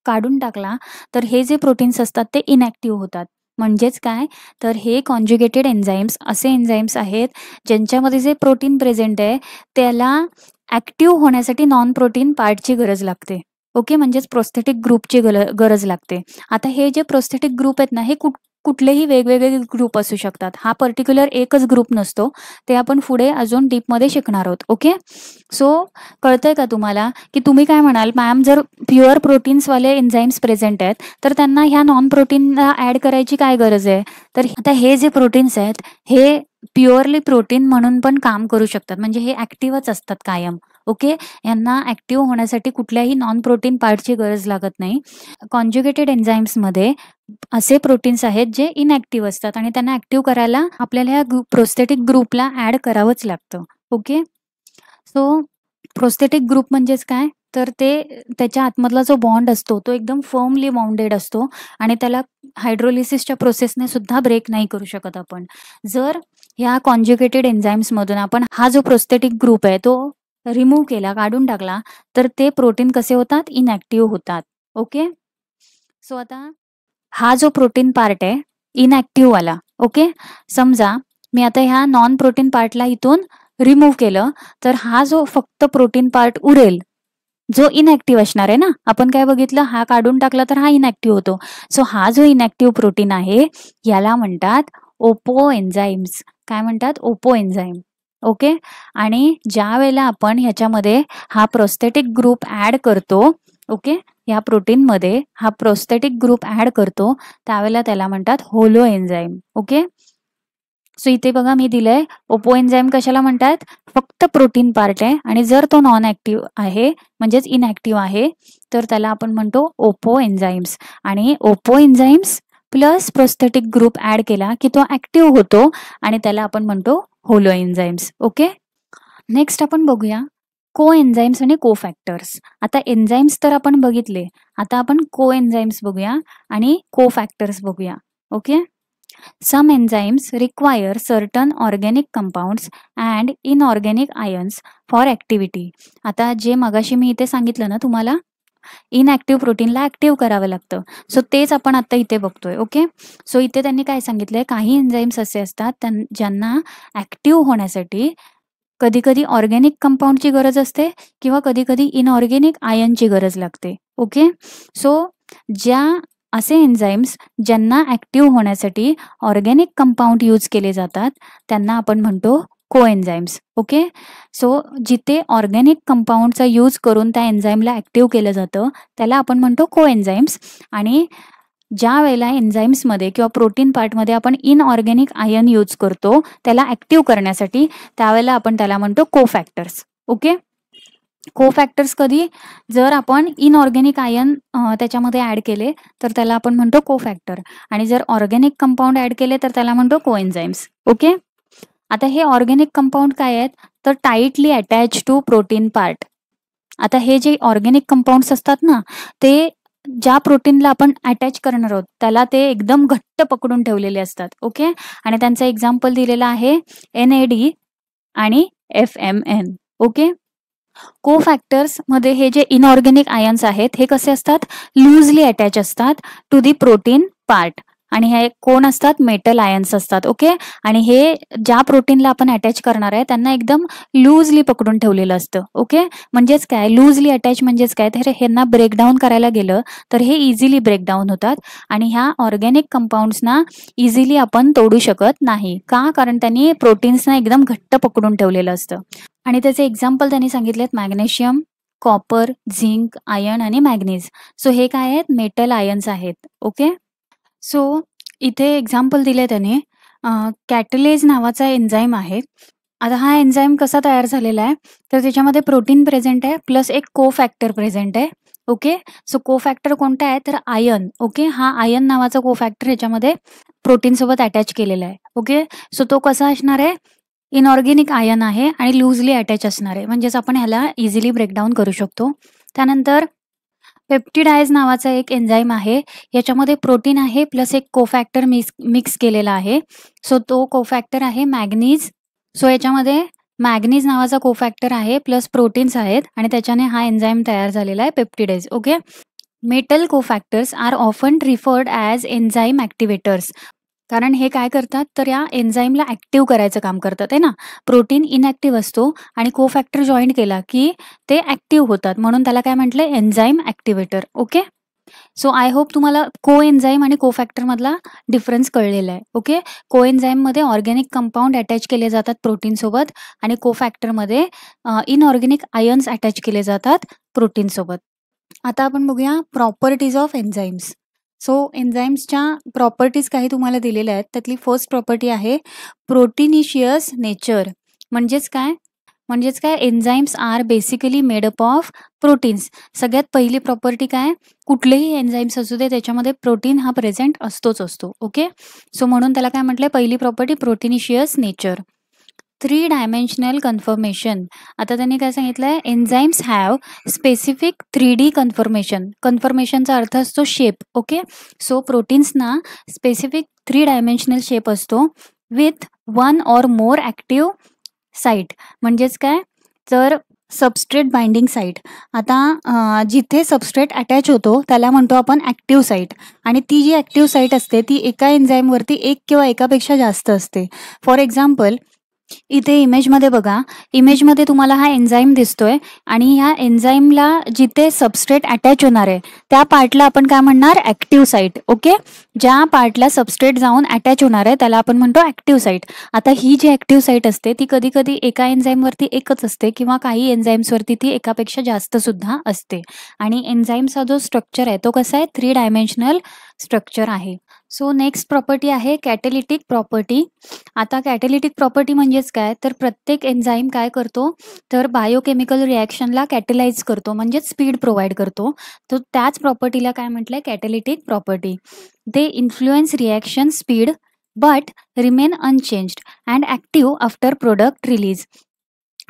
काढून टाकला तर हे जे प्रोटीन्स असतात ते इनॅक्टिव्ह होतात. म्हणजेच काय तर हे कॉन्ज्युगेटेड एन्झाईम्स असे एन्झाईम्स आहेत ज्यांच्यामध्ये जे प्रोटीन प्रेझेंट आहे त्याला ॲक्टिव्ह होण्यासाठी नॉन प्रोटीन पार्टची गरज लागते. ओके, म्हणजेच प्रोस्थेटिक ग्रुपची गरज लागते. आता हे जे प्रोस्थेटिक ग्रुप आहेत ना हे कुठलेही वेगवेगळे ग्रुप असू शकतात. हा पर्टिक्युलर एकच ग्रुप नसतो, ते आपण पुढे अजून डीपमध्ये शिकणार आहोत. ओके, सो कळतंय का तुम्हाला की तुम्ही काय म्हणाल मॅम जर प्युअर प्रोटीन्सवाले एन्झाईम्स प्रेझेंट आहेत तर त्यांना ह्या नॉन प्रोटीनला ॲड करायची काय गरज आहे. तर आता हे जे प्रोटीन्स आहेत हे प्युअरली प्रोटीन म्हणून पण काम करू शकतात म्हणजे हे ॲक्टिव्हच असतात कायम. ओके, यांना ॲक्टिव्ह होण्यासाठी कुठल्याही नॉन प्रोटीन पार्टची गरज लागत नाही. कॉन्ज्युगेटेड एन्झाईम्समध्ये असे प्रोटीन्स आहेत जे इनॅक्टिव्ह असतात आणि त्यांना ॲक्टिव्ह करायला आपल्याला ह्या प्रोस्थेटिक ग्रुपला ॲड करावंच लागतं. ओके, सो प्रोस्थेटिक ग्रुप म्हणजेच काय तर ते त्याच्या आतमधला जो बॉन्ड असतो तो एकदम फर्मली बाउंडेड असतो आणि त्याला हायड्रोलिसिसच्या प्रोसेसने सुद्धा ब्रेक नाही करू शकत आपण. जर ह्या कॉन्ज्युगेटेड एन्झाईम्समधून आपण हा जो प्रोस्थेटिक ग्रुप आहे तो रिमूव्ह केला काढून टाकला तर ते प्रोटीन कसे होतात इनॅक्टिव्ह होतात. ओके, सो आता हा जो प्रोटीन पार्ट आहे इनॅक्टिव्ह वाला. ओके, समजा मी आता ह्या नॉन प्रोटीन पार्टला इथून रिमूव्ह केलं तर हा जो फक्त प्रोटीन पार्ट उरेल जो इनॅक्टिव्ह असणार आहे ना. आपण काय बघितलं हा काढून टाकला तर हा इनॅक्टिव्ह होतो. सो हा जो इनॅक्टिव्ह प्रोटीन आहे याला म्हणतात ओपो एन्झाईम्स. काय म्हणतात ओपो एन्झाईम. ओके, आणि ज्या वेळेला आपण ह्याच्यामध्ये हा प्रोस्थेटिक ग्रुप ॲड करतो ओके या प्रोटीनमध्ये हा प्रोस्थेटिक ग्रुप ॲड करतो त्यावेळेला त्याला म्हणतात होलो एन्झाईम. ओके, सो इथे बघा मी दिलंय ओपो एन्झाईम कशाला म्हणतात फक्त प्रोटीन पार्ट आहे आणि जर तो नॉन ॲक्टिव्ह आहे म्हणजेच इनॅक्टिव्ह आहे तर त्याला आपण म्हणतो ओपो एन्झाईम्स. आणि apo enzymes plus prosthetic group add केला की तो ॲक्टिव्ह होतो आणि त्याला आपण म्हणतो होलो एन्झाईम्स. ओके, नेक्स्ट आपण बघूया को एन्झाईम्स आणि को फॅक्टर्स. आता एन्झाईम्स तर आपण बघितले, आता आपण को एन्झाईम्स बघूया आणि को फॅक्टर्स बघूया. Okay, some enzymes require certain organic compounds and inorganic ions for activity. आता जे मगाशी मी इथे सांगितलं ना तुम्हाला इनॲक्टिव्ह प्रोटीनला ॲक्टिव्ह करावं लागतं सो तेच आपण आता इथे बघतोय. ओके, सो इथे त्यांनी काय सांगितलंय काही एन्झाईम्स असे असतात ज्यांना ॲक्टिव्ह होण्यासाठी कधी कधी ऑर्गॅनिक कंपाऊंडची गरज असते किंवा कधी कधी इनऑर्गॅनिक आयनची गरज लागते. ओके, सो ज्या असे एन्झाईम्स ज्यांना ॲक्टिव्ह होण्यासाठी ऑर्गॅनिक कंपाऊंड यूज केले जातात त्यांना आपण म्हणतो को एन्झाईम्स. ओके, सो जिथे ऑर्गॅनिक कंपाऊंडचा यूज करून त्या एन्झाईमला ॲक्टिव्ह केलं जातं त्याला आपण म्हणतो को एन्झाईम्स. आणि ज्या वेळेला एन्झाईम्समध्ये किंवा प्रोटीन पार्टमध्ये आपण इनऑर्गॅनिक आयन यूज करतो त्याला ॲक्टिव्ह करण्यासाठी त्यावेळेला आपण त्याला म्हणतो को फॅक्टर्स. ओके, कोफॅक्टर्स कधी, जर आपण इनऑर्गॅनिक आयन त्याच्यामध्ये ॲड केले तर त्याला आपण म्हणतो कोफॅक्टर, आणि जर ऑर्गॅनिक कंपाऊंड ॲड केले तर त्याला म्हणतो कोएन्झाईम्स. ओके. आता हे ऑर्गॅनिक कंपाऊंड काय आहेत, तर tightly attach to protein part. आता हे जे ऑर्गॅनिक कंपाऊंड्स असतात ना, ते ज्या प्रोटीनला आपण अटॅच करणार आहोत त्याला ते एकदम घट्ट पकडून ठेवलेले असतात. ओके. आणि त्यांचं एक्झाम्पल दिलेलं आहे NAD आणि FMN. ओके. कोफॅक्टर्समध्ये हे जे इनऑर्गॅनिक आयन्स आहेत हे कसे असतात, लूजली अटॅच असतात टू दी प्रोटीन पार्ट, आणि हे कोण असतात, मेटल आयन्स असतात. ओके. आणि हे ज्या प्रोटीनला आपण अटॅच करणार आहे त्यांना एकदम लूजली पकडून ठेवलेलं असतं. ओके. म्हणजेच काय, लूजली अटॅच म्हणजेच काय, तर ह्यांना ब्रेकडाऊन करायला गेलं तर हे इझिली ब्रेकडाऊन होतात, आणि ह्या ऑर्गॅनिक कंपाऊंड्सना इझिली आपण तोडू शकत नाही. का, कारण त्यांनी प्रोटीन्सना एकदम घट्ट पकडून ठेवलेलं असतं. आणि त्याचे एक्झाम्पल त्यांनी सांगितलेत मॅग्नेशियम, कॉपर, झिंक, आयर्न आणि मॅग्नीज. सो हे काय आहेत, मेटल आयन्स आहेत. ओके. सो इथे एक्झाम्पल दिले त्याने, कॅटलेज नावाचा एन्झाईम आहे. आता हा एन्झाईम कसा तयार झालेला आहे, तर त्याच्यामध्ये प्रोटीन प्रेझेंट आहे प्लस एक कोफॅक्टर प्रेझेंट आहे. ओके. सो कोफॅक्टर कोणता आहे, तर आयन. ओके. हा आयन नावाचा कोफॅक्टर ह्याच्यामध्ये प्रोटीनसोबत अटॅच केलेला आहे. ओके. सो तो कसा असणार आहे, इनऑर्गॅनिक आयन आहे आणि लूजली अटॅच असणार आहे, म्हणजेच आपण ह्याला इझिली ब्रेकडाऊन करू शकतो. त्यानंतर पेप्टिडायज नावाचा एक एन्झाईम आहे, याच्यामध्ये प्रोटीन आहे प्लस एक कोफॅक्टर मिक्स केलेला आहे. सो तो कोफॅक्टर आहे मॅग्नीज. सो याच्यामध्ये मॅग्नीज नावाचा कोफॅक्टर आहे प्लस प्रोटीन्स आहेत, आणि त्याच्याने हा एन्झाईम तयार झालेला आहे peptidase. Okay. Metal cofactors are often referred as enzyme activators, कारण हे काय करतात, तर या एन्झाईमला ॲक्टिव्ह करायचं काम करतात आहे ना. प्रोटीन इनॅक्टिव्ह असतो आणि कोफॅक्टर जॉईन केला की ते ॲक्टिव्ह होतात, म्हणून त्याला काय म्हटलं, enzyme activator. Okay. So I hope तुम्हाला कोएन्झाईम आणि कोफॅक्टरमधला डिफरन्स कळलेला आहे. ओके. कोएन्झाईममध्ये ऑर्गॅनिक कंपाऊंड अटॅच केले जातात प्रोटीनसोबत, आणि कोफॅक्टरमध्ये इनऑर्गॅनिक आयन्स अटॅच केले जातात प्रोटीनसोबत. आता आपण बघूया प्रॉपर्टीज ऑफ एन्झाईम्स. सो एन्झाईम्सच्या प्रॉपर्टीज काही तुम्हाला दिलेल्या आहेत. त्यातली फर्स्ट प्रॉपर्टी आहे प्रोटीनिशियस नेचर. म्हणजेच काय, enzymes are basically made up of proteins. सगळ्यात पहिली प्रॉपर्टी काय, कुठलेही एन्झाईम्स असू दे त्याच्यामध्ये प्रोटीन हा प्रेझेंट असतोच असतो. ओके. सो म्हणून त्याला काय म्हटलंय, पहिली property proteinaceous nature. 3 dimensional conformation. आता त्यांनी काय सांगितलंय, enzymes have specific 3D conformation. कन्फर्मेशनचा अर्थ असतो शेप. ओके. सो प्रोटीन्सना स्पेसिफिक 3 डायमेन्शनल शेप असतो with 1 or more active site. म्हणजेच काय, तर सबस्ट्रेट बाइंडिंग साईट. आता जिथे सबस्ट्रेट अटॅच होतो त्याला म्हणतो आपण ॲक्टिव्ह साईट, आणि ती जी ॲक्टिव्ह साईट असते ती एका एन्झाईमवरती एक किंवा एकापेक्षा जास्त असते. फॉर एक्झाम्पल, इथे इमेजमध्ये बघा, इमेजमध्ये तुम्हाला हा एन्झाईम दिसतोय, आणि ह्या एन्झाईमला जिथे सबस्ट्रेट अटॅच होणार आहे त्या पार्टला आपण काय म्हणणार, ॲक्टिव्ह साईट. ओके. ज्या पार्टला सबस्ट्रेट जाऊन अटॅच होणार आहे त्याला आपण म्हणतो ॲक्टिव्ह साईट. आता ही जी ॲक्टिव्ह साईट असते ती कधी कधी एका एन्झाईमवरती एकच असते, किंवा काही एन्झाईम्सवरती ती एकापेक्षा जास्त सुद्धा असते. आणि एन्झाईमचा जो स्ट्रक्चर आहे तो कसा आहे, 3 डायमेन्शनल स्ट्रक्चर आहे. सो नेक्स्ट प्रॉपर्टी आहे कॅटेलिटिक प्रॉपर्टी. आता कॅटेलिटिक प्रॉपर्टी म्हणजेच काय, तर प्रत्येक एन्झाईम काय करतो, तर बायोकेमिकल रिॲक्शनला कॅटेलाइज करतो, म्हणजेच स्पीड प्रोव्हाइड करतो. तर त्याच प्रॉपर्टीला काय म्हटलंय, catalytic property. They influence reaction speed but remain unchanged and active after product release.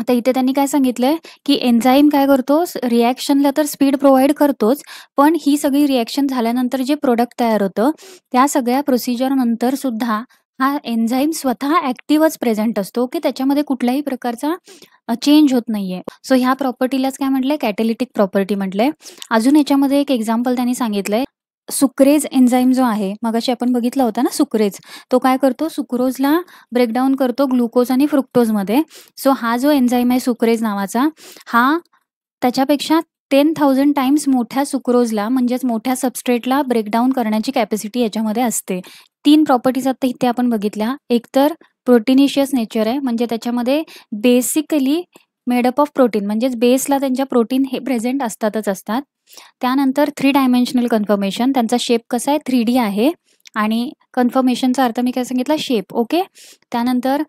आता इथे त्यांनी काय सांगितलंय, की एन्झाईम काय करतो, रिॲक्शनला तर स्पीड प्रोव्हाइड करतोच, पण ही सगळी रिॲक्शन झाल्यानंतर जे प्रोडक्ट तयार होतं त्या सगळ्या प्रोसिजर नंतर सुद्धा हा एन्झाईम स्वतः ॲक्टिव्हच प्रेझेंट असतो, की त्याच्यामध्ये कुठल्याही प्रकारचा चेंज होत नाहीये. सो ह्या प्रॉपर्टीलाच काय म्हटलंय, कॅटेलिटिक प्रॉपर्टी म्हटलंय. अजून याच्यामध्ये एक एक्झाम्पल त्यांनी सांगितलंय, सुक्रेज एन्झाईम जो आहे, मगाशी आपण बघितला होता ना सुक्रेज, तो काय करतो, सुक्रोजला ब्रेकडाऊन करतो ग्लुकोज आणि फ्रुक्टोजमध्ये. सो हा जो एन्झाईम आहे सुक्रेज नावाचा, हा त्याच्यापेक्षा 10,000 टाइम्स मोठ्या सुक्रोजला, म्हणजेच मोठ्या सबस्ट्रेटला ब्रेकडाऊन करण्याची कॅपॅसिटी याच्यामध्ये असते. 3 प्रॉपर्टीज आता इथे आपण बघितल्या. एक तर प्रोटीनिशियस नेचर आहे, म्हणजे त्याच्यामध्ये बेसिकली मेडअप ऑफ प्रोटीन, म्हणजेच बेसला त्यांच्या प्रोटीन हे प्रेझेंट असतातच असतात. त्यानंतर 3 डायमेन्शनल कन्फर्मेशन, त्यांचा शेप कसा आहे, 3D आहे, आणि कन्फर्मेशनचा अर्थ मी काय सांगितला, शेप. ओके. त्यानंतर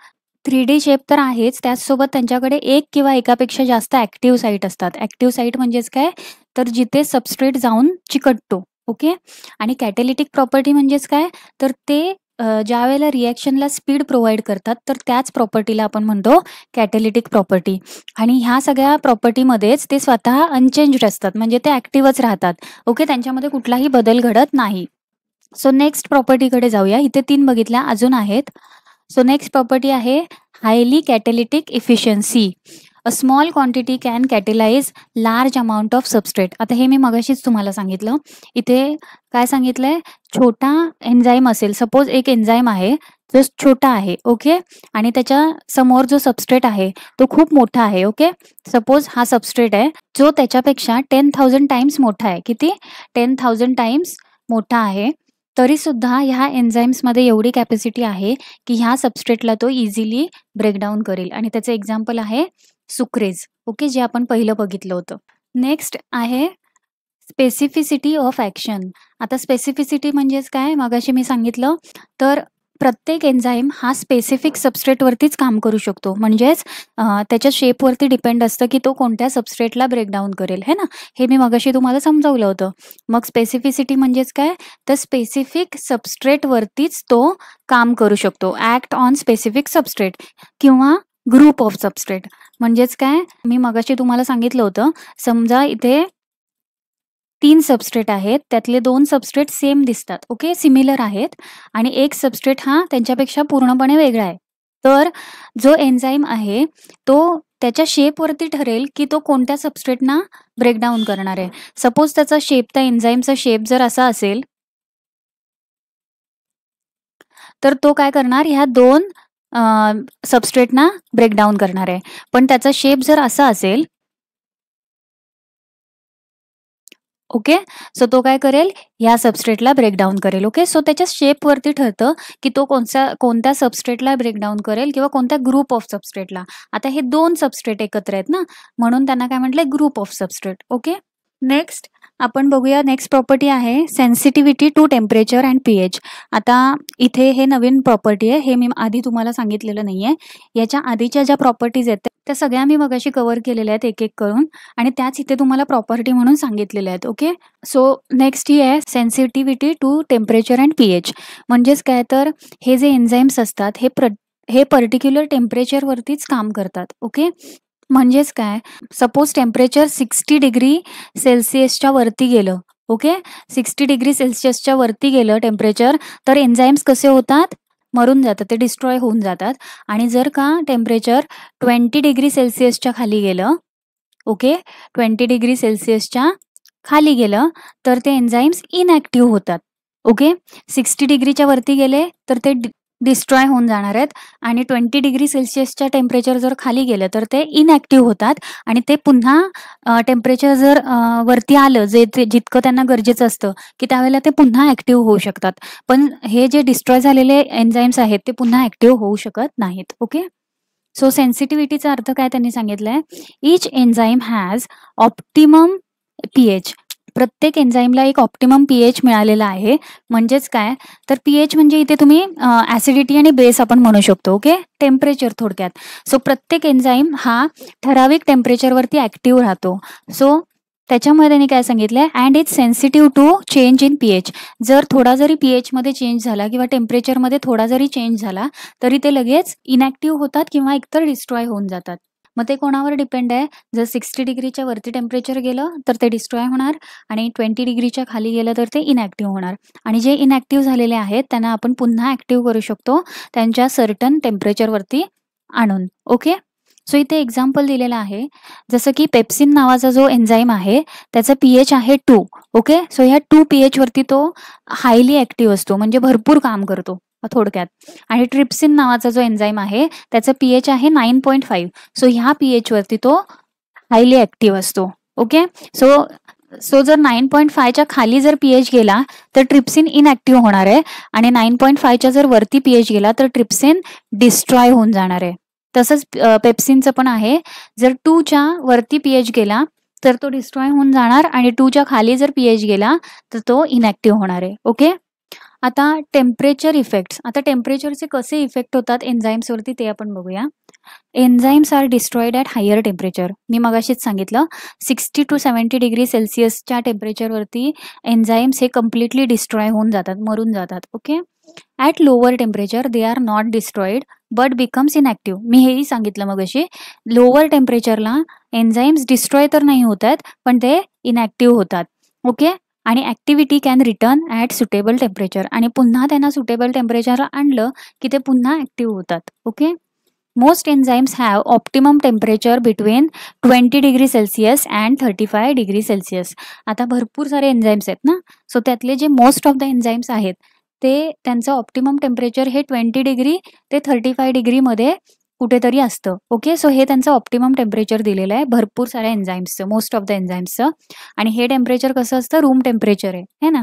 3D शेप तर आहेच, त्याचसोबत त्यांच्याकडे एक किंवा एकापेक्षा जास्त ॲक्टिव्ह साईट असतात. ॲक्टिव्ह साईट म्हणजेच काय, तर जिथे सबस्ट्रेट जाऊन चिकटतो. ओके. आणि कॅटॅलिटिक प्रॉपर्टी म्हणजेच काय, तर ते ज्यावेळेला रिॲक्शनला स्पीड प्रोव्हाईड करतात, तर त्याच प्रॉपर्टीला आपण म्हणतो कॅटॅलिटिक प्रॉपर्टी. आणि ह्या सगळ्या प्रॉपर्टीमध्येच ते स्वतः अनचेंज्ड असतात, म्हणजे ते ॲक्टिव्हच राहतात. ओके. त्यांच्यामध्ये कुठलाही बदल घडत नाही. सो नेक्स्ट प्रॉपर्टीकडे जाऊया. इथे 3 बघितल्या, अजून आहेत. सो नेक्स्ट प्रॉपर्टी आहे highly catalytic efficiency. A small quantity can catalyse large amount of substrate. आता हे मी मगाशीच तुम्हाला सांगितलं. इथे काय सांगितलंय, छोटा एन्झाईम असेल, सपोज एक एन्झाईम आहे जो छोटा आहे. ओके. आणि त्याच्या समोर जो सबस्ट्रेट आहे तो खूप मोठा आहे. ओके. सपोज हा सबस्ट्रेट आहे जो त्याच्यापेक्षा 10,000 टाइम्स मोठा आहे. किती? 10,000 टाइम्स मोठा आहे. तरी सुद्धा ह्या एन्झाईम्समध्ये एवढी कॅपॅसिटी आहे की ह्या सबस्ट्रेटला तो इझिली ब्रेकडाऊन करेल. आणि त्याचं एक्झाम्पल आहे सुक्रेज. ओके. जे आपण पहिलं बघितलं होतं. नेक्स्ट आहे स्पेसिफिसिटी ऑफ ॲक्शन. आता स्पेसिफिसिटी म्हणजेच काय, मगाशी मी सांगितलं, तर प्रत्येक एन्झाईम हा स्पेसिफिक सबस्ट्रेटवरतीच काम करू शकतो. म्हणजेच त्याच्या शेपवरती डिपेंड असतं की तो कोणत्या सबस्ट्रेटला ब्रेकडाऊन करेल, है ना. हे मी मगाशी तुम्हाला समजावलं होतं. मग स्पेसिफिसिटी म्हणजेच काय, तर स्पेसिफिक सबस्ट्रेटवरतीच तो काम करू शकतो. ॲक्ट ऑन स्पेसिफिक सबस्ट्रेट किंवा ग्रुप ऑफ सबस्ट्रेट. म्हणजेच काय, मी मगाशी तुम्हाला सांगितलं होतं, समजा इथे 3 सबस्ट्रेट आहेत, त्यातले 2 सबस्ट्रेट सेम दिसतात. ओके. सिमिलर आहेत. आणि एक सबस्ट्रेट हा त्यांच्यापेक्षा पूर्णपणे वेगळा आहे. तर जो एन्झाईम आहे तो त्याच्या शेपवरती ठरेल की तो कोणत्या सबस्ट्रेटना ब्रेकडाऊन करणार आहे. सपोज त्याचा शेप, त्या एन्झाईमचा शेप जर असा असेल, तर तो काय करणार, ह्या 2 सबस्ट्रेटना ब्रेकडाऊन करणार आहे. पण त्याचा शेप जर असा असेल, ओके. सो तो काय करेल, ह्या सबस्ट्रेटला ब्रेकडाऊन करेल. ओके. सो त्याच्या शेपवरती ठरतं की तो कोणत्या सबस्ट्रेटला ब्रेकडाऊन करेल किंवा कोणत्या ग्रुप ऑफ सबस्ट्रेटला. आता हे 2 सबस्ट्रेट एकत्र आहेत ना, म्हणून त्यांना काय म्हटलंय, group of substrate. Okay. Next आपण बघूया, नेक्स्ट प्रॉपर्टी आहे sensitivity to temperature and pH. आता इथे हे नवीन प्रॉपर्टी आहे, हे मी आधी तुम्हाला सांगितलेलं नाहीये. याच्या आधीच्या ज्या प्रॉपर्टीज आहेत त्या सगळ्या मी मगाशी कव्हर केलेल्या आहेत एक एक करून, आणि त्याच इथे तुम्हाला प्रॉपर्टी म्हणून सांगितलेल्या आहेत. ओके. सो नेक्स्ट ही आहे sensitivity to temperature and pH. म्हणजेच काय, तर हे जे एन्झाईम्स असतात हे पर्टिक्युलर टेम्परेचरवरतीच काम करतात. ओके. म्हणजेच काय, सपोज टेम्परेचर 60 डिग्री सेल्सिअसच्या वरती गेलं. ओके. 60 डिग्री सेल्सिअसच्या वरती गेलं टेम्परेचर, तर एन्झाईम्स कसे होतात, मरून जातात, ते डिस्ट्रॉय होऊन जातात. आणि जर का टेम्परेचर 20 डिग्री सेल्सिअसच्या खाली गेलं, ओके, 20 डिग्री सेल्सिअसच्या खाली गेलं, तर ते एन्झाईम्स इनॲक्टिव्ह होतात. ओके. 60 डिग्रीच्या वरती गेले तर ते डिस्ट्रॉय होऊन जाणार आहेत. आणि 20 डिग्री सेल्सिअसच्या टेम्परेचर जर खाली गेलं तर ते इनॲक्टिव्ह होतात. आणि ते पुन्हा टेम्परेचर जर वरती आलं, जितकं त्यांना गरजेचं असतं, की त्यावेळेला ते पुन्हा ॲक्टिव्ह होऊ शकतात. पण हे जे डिस्ट्रॉय झालेले एन्झाईम्स आहेत ते पुन्हा ॲक्टिव्ह होऊ शकत नाहीत. ओके. सो सेन्सिटिव्हिटीचा अर्थ काय त्यांनी सांगितलंय, इच एन्झाईम हॅज ऑप्टिमम pH. प्रत्येक एन्झाईमला एक ऑप्टिमम pH मिळालेला आहे. म्हणजेच काय, तर pH म्हणजे इथे तुम्ही ॲसिडिटी आणि बेस आपण म्हणू शकतो. ओके. टेम्परेचर थोडक्यात. सो प्रत्येक एन्झाईम हा ठराविक टेम्परेचरवरती ॲक्टिव्ह राहतो. सो त्याच्यामध्ये त्यांनी काय सांगितलंय, and it's sensitive to change in pH. जर थोडा जरी pH मध्ये चेंज झाला किंवा टेम्परेचरमध्ये थोडा जरी चेंज झाला तरी ते लगेच इनॲक्टिव्ह होतात किंवा एकतर डिस्ट्रॉय होऊन जातात. मग ते कोणावर डिपेंड आहे, जर 60 डिग्रीच्या वरती टेम्परेचर गेलं तर ते डिस्ट्रॉय होणार, आणि 20 डिग्रीच्या खाली गेलं तर ते इनॲक्टिव्ह होणार. आणि जे इनॲक्टिव्ह झालेले आहेत त्यांना आपण पुन्हा ॲक्टिव्ह करू शकतो त्यांच्या सर्टन टेम्परेचरवरती आणून. ओके. सो इथे एक्झाम्पल दिलेलं आहे, जसं की पेप्सिन नावाचा जो एन्झाईम आहे त्याचा pH आहे 2. ओके. सो ह्या 2 pH वरती तो हायली ॲक्टिव्ह असतो, म्हणजे भरपूर काम करतो थोडक्यात. आणि ट्रिप्सिन नावाचा जो एन्झाईम आहे त्याचा pH आहे 9.5. सो ह्या pH वरती तो हायली ॲक्टिव्ह असतो. ओके. सो जर 9.5च्या खाली जर pH गेला तर ट्रिप्सिन इनॲक्टिव्ह होणार आहे, आणि 9.5च्या जर वरती pH गेला तर ट्रिप्सिन डिस्ट्रॉय होऊन जाणार आहे. तसंच पेप्सिनचं पण आहे, जर 2च्या वरती pH गेला तर तो डिस्ट्रॉय होऊन जाणार, आणि 2च्या खाली जर pH गेला तर तो इनॲक्टिव्ह होणार आहे. ओके. आता टेम्परेचर इफेक्ट्स. आता टेम्परेचरचे कसे इफेक्ट होतात एन्झाईम्सवरती ते आपण बघूया. Enzymes are destroyed at higher temperature. मी मगाशीच सांगितलं 60 to 70 डिग्री सेल्सिअसच्या टेम्परेचरवरती एन्झाईम्स हे कम्प्लिटली डिस्ट्रॉय होऊन जातात, मरून जातात. Okay. At lower temperature they are not destroyed but becomes inactive. मी हेही सांगितलं मगाशी, लोअर टेम्परेचरला एन्झाईम्स डिस्ट्रॉय तर नाही होत आहेत पण ते इनॅक्टिव्ह होतात. ओके. आणि activity can return at suitable temperature. आणि पुन्हा त्यांना सुटेबल टेम्परेचर आणलं की ते पुन्हा ॲक्टिव्ह होतात. Okay. Most enzymes have optimum temperature between 20 degree Celsius and 35 degree Celsius. आता भरपूर सारे एन्झाईम्स आहेत ना, सो त्यातले जे मोस्ट ऑफ द एन्झाईम्स आहेत ते त्यांचं ऑप्टिमम टेम्परेचर हे 20 डिग्री ते 35 डिग्रीमध्ये कुठेतरी असतं. ओके. सो हे त्यांचं ऑप्टिमम टेम्परेचर दिलेलं आहे भरपूर साऱ्या एन्झाईम्सचं, मोस्ट ऑफ द एन्झाईम्सचं. आणि हे टेम्परेचर कसं असतं, रूम टेम्परेचर आहे ना.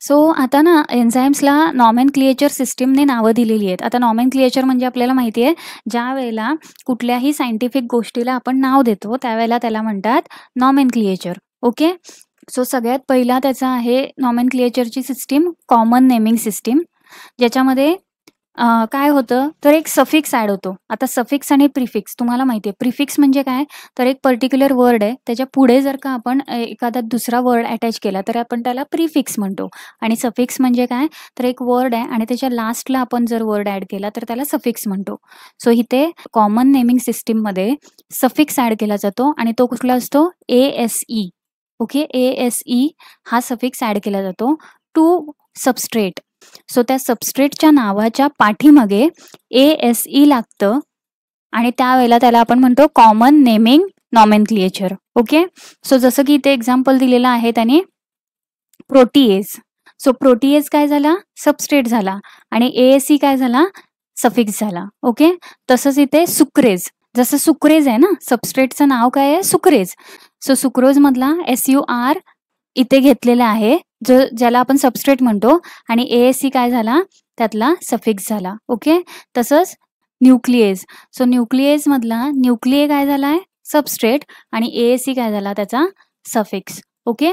सो आता ना एन्झाईम्सला नॉमेनक्लिएचर सिस्टीमने नावं दिलेली आहेत. आता नॉमेनक्लिएचर म्हणजे आपल्याला माहिती आहे, ज्या वेळेला कुठल्याही सायंटिफिक गोष्टीला आपण नाव देतो त्यावेळेला त्याला म्हणतात नॉमेनक्लिएचर. ओके. सो सगळ्यात पहिला त्याचा आहे नॉमेनक्लिएचरची सिस्टीम कॉमन नेमिंग सिस्टीम, ज्याच्यामध्ये काय होतं तर एक सफिक्स ॲड होतो. आता सफिक्स आणि प्रिफिक्स तुम्हाला माहिती आहे. प्रिफिक्स म्हणजे काय तर एक पर्टिक्युलर वर्ड आहे, त्याच्या पुढे जर का आपण एखादा दुसरा वर्ड अटॅच केला तर आपण त्याला प्रिफिक्स म्हणतो. आणि सफिक्स म्हणजे काय तर एक वर्ड आहे आणि त्याच्या लास्टला आपण जर वर्ड ॲड केला तर त्याला सफिक्स म्हणतो. सो इथे कॉमन नेमिंग सिस्टीममध्ये सफिक्स ॲड केला जातो आणि तो कुठला असतो ASE. ओके. ASE हा सफिक्स ॲड केला जातो टू सबस्ट्रेट. सो त्या सबस्ट्रेटच्या नावाच्या पाठीमागे ASE लागतं आणि त्यावेळेला त्याला आपण म्हणतो कॉमन नेमिंग नॉमेनक्लिएचर. ओके. सो जसं की इथे एक्झाम्पल दिलेलं आहे त्याने प्रोटीएज. सो प्रोटीएज काय झाला सबस्ट्रेट झाला आणि ASE काय झाला सफिक्स झाला. ओके. तसंच इथे सुक्रेज, जसं सुक्रेज आहे ना, सबस्ट्रेटचं नाव काय आहे सुक्रेज. सो सुक्रोज मधला SUR इथे घेतलेला आहे जो ज्याला आपण सबस्ट्रेट म्हणतो आणि ASE काय झाला त्यातला सफिक्स झाला. ओके. तसंच न्यूक्लिएज. सो न्यूक्लिएज मधला न्यूक्लिए काय झाला आहे सबस्ट्रेट आणि ASE काय झाला त्याचा सफिक्स. ओके.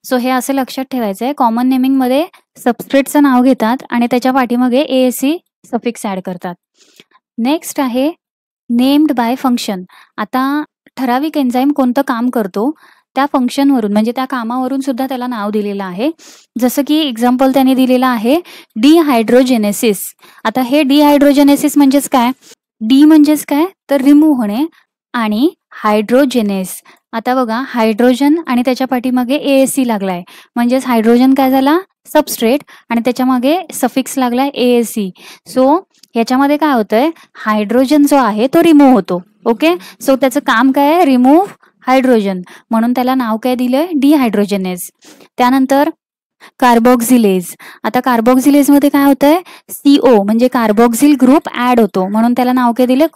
सो हे असं लक्षात ठेवायचं आहे, कॉमन नेमिंगमध्ये सबस्ट्रेटचं नाव घेतात आणि त्याच्या पाठीमागे ASE सफिक्स ॲड करतात. नेक्स्ट आहे नेम्ड बाय फंक्शन. आता ठराविक एन्झाईम कोणतं काम करतो त्या फंक्शनवरून म्हणजे त्या कामावरून सुद्धा त्याला नाव दिलेलं आहे. जसं की एक्झाम्पल त्याने दिलेलं आहे डिहायड्रोजेनेसिस. आता हे डिहायड्रोजेनेसिस म्हणजेच काय, डी म्हणजेच काय तर रिमूव्ह होणे आणि हायड्रोजेनेस. आता बघा हायड्रोजन आणि त्याच्या पाठीमागे ASE लागलाय म्हणजेच हायड्रोजन काय झाला सबस्ट्रेट आणि त्याच्या मागे सफिक्स लागलाय ASE. सो याच्यामध्ये काय होतंय हायड्रोजन जो आहे तो रिमूव्ह होतो. ओके. सो त्याचं काम काय आहे रिमूव्ह हायड्रोजन, म्हणून त्याला नाव काय दिलंय डिहायड्रोजेनेस. त्यानंतर कार्बोक्झिलेज. आता कार्बोक्झिलेजमध्ये काय होतंय CO म्हणजे कार्बोक्झिल ग्रुप ॲड होतो म्हणून त्याला नाव काय दिले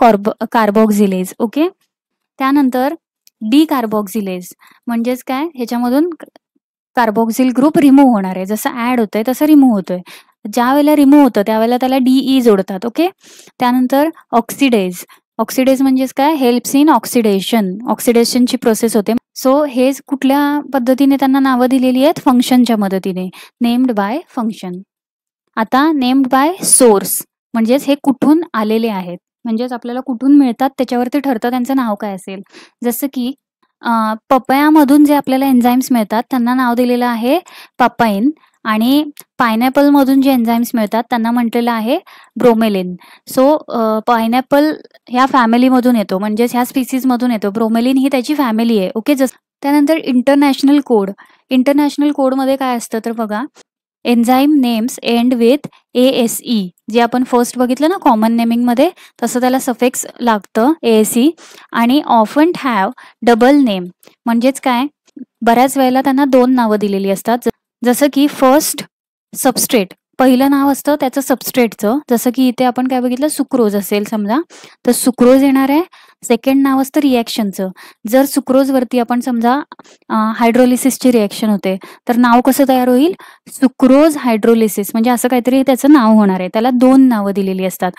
कार्बोक्झिलेज. ओके. त्यानंतर डिकार्बोक्झिलेज म्हणजेच काय ह्याच्यामधून कार्बोक्झिल ग्रुप रिमूव्ह होणार आहे, जसं ॲड होतंय तसं रिमूव्ह होतोय. ज्या वेळेला रिमूव्ह होतं त्यावेळेला त्याला DE जोडतात. ओके. त्यानंतर ऑक्सिडेज. ऑक्सिडेज म्हणजेच काय हेल्प्स इन ऑक्सिडेशन, ऑक्सिडेशनची प्रोसेस होते. सो हे कुठल्या पद्धतीने त्यांना नावं दिलेली आहेत फंक्शनच्या मदतीने, नेम्ड बाय फंक्शन. आता नेम्ड बाय सोर्स म्हणजेच हे कुठून आलेले आहेत म्हणजेच आपल्याला कुठून मिळतात त्याच्यावरती ठरतं त्यांचं नाव काय असेल. जसं की पपयामधून जे आपल्याला एन्झाईम्स मिळतात त्यांना नाव दिलेलं आहे पपाईन आणि पायनॅपलमधून जे एन्झाईम्स मिळतात त्यांना म्हटलेलं आहे ब्रोमेलिन. सो पायनॅपल ह्या फॅमिलीमधून येतो म्हणजेच ह्या स्पीसीजमधून येतो. ब्रोमेलिन ही त्याची फॅमिली आहे. ओके. त्यानंतर इंटरनॅशनल कोड. इंटरनॅशनल कोडमध्ये काय असतं तर बघा enzyme names end with ASE जे आपण फर्स्ट बघितलं ना कॉमन नेमिंगमध्ये तसं त्याला सफिक्स लागतं ASE आणि ऑफन हॅव डबल नेम म्हणजेच काय बऱ्याच वेळेला त्यांना दोन नावं दिलेली असतात. जसं की फर्स्ट सबस्ट्रेट पहिलं नाव असतं त्याचं सबस्ट्रेटचं, जसं की इथे आपण काय बघितलं सुक्रोज असेल समजा तर सुक्रोज येणार आहे. सेकंड नाव असतं रिॲक्शनचं. जर सुक्रोजवरती आपण समजा हायड्रोलिसिसची रिॲक्शन होते तर नाव कसं तयार होईल सुक्रोज हायड्रोलिसिस म्हणजे असं काहीतरी त्याचं नाव होणार आहे. त्याला दोन नावं दिलेली असतात.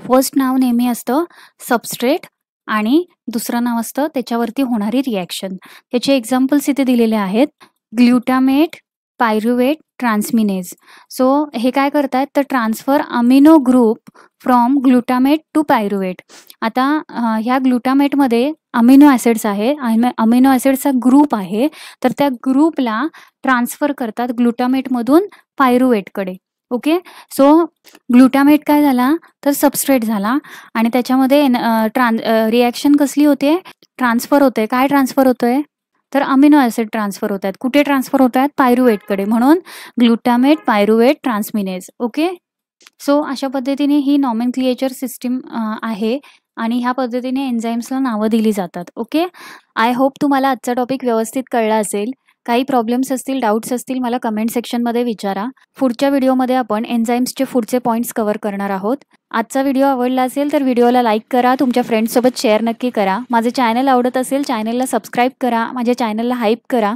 फर्स्ट नाव नेहमी असतं सबस्ट्रेट आणि दुसरं नाव असतं त्याच्यावरती होणारी रिॲक्शन. त्याचे एक्झाम्पल्स इथे दिलेले आहेत ग्लुटामेट, पायरुवेट ट्रान्समिनेज. सो हे काय करतायत तर transfer amino group from glutamate to pyruvate. आता ह्या ग्लुटामेटमध्ये अमिनो ॲसिड्स आहे, अमिनो ॲसिड्सचा ग्रुप आहे, तर त्या ग्रुपला ट्रान्सफर करतात ग्लुटामेटमधून पायरुवेटकडे. ओके. सो ग्लुटामेट काय झाला तर सबस्ट्रेट झाला आणि त्याच्यामध्ये रिॲक्शन कसली होते, ट्रान्सफर होते. काय ट्रान्सफर होतंय तर अमिनो ॲसिड ट्रान्सफर होत आहेत. कुठे ट्रान्सफर होत आहेत, पायरुवेटकडे. म्हणून ग्लुटामेट पायरुवेट ट्रान्समिनेज. ओके. सो अशा पद्धतीने ही नॉमेनक्लिएचर सिस्टीम आहे आणि ह्या पद्धतीने एन्झाईम्सला नावं दिली जातात. ओके. आय होप तुम्हाला आजचा टॉपिक व्यवस्थित कळला असेल. काही प्रॉब्लेम्स असतील, डाऊट्स असतील, मला कमेंट सेक्शनमध्ये विचारा. पुढच्या व्हिडिओमध्ये आपण एन्झाईम्सचे पुढचे पॉईंट्स कव्हर करणार आहोत. आजचा व्हिडिओ आवडला असेल तर व्हिडिओला लाईक करा, तुमच्या फ्रेंड्ससोबत शेअर नक्की करा. माझे चॅनल आवडत असेल चॅनलला सबस्क्राईब करा, माझ्या चॅनलला हाईप करा.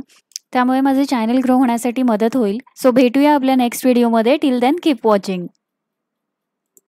त्यामुळे माझे चॅनल ग्रो होण्यासाठी मदत होईल. सो भेटूया आपल्या नेक्स्ट व्हिडिओमध्ये. Till then keep watching.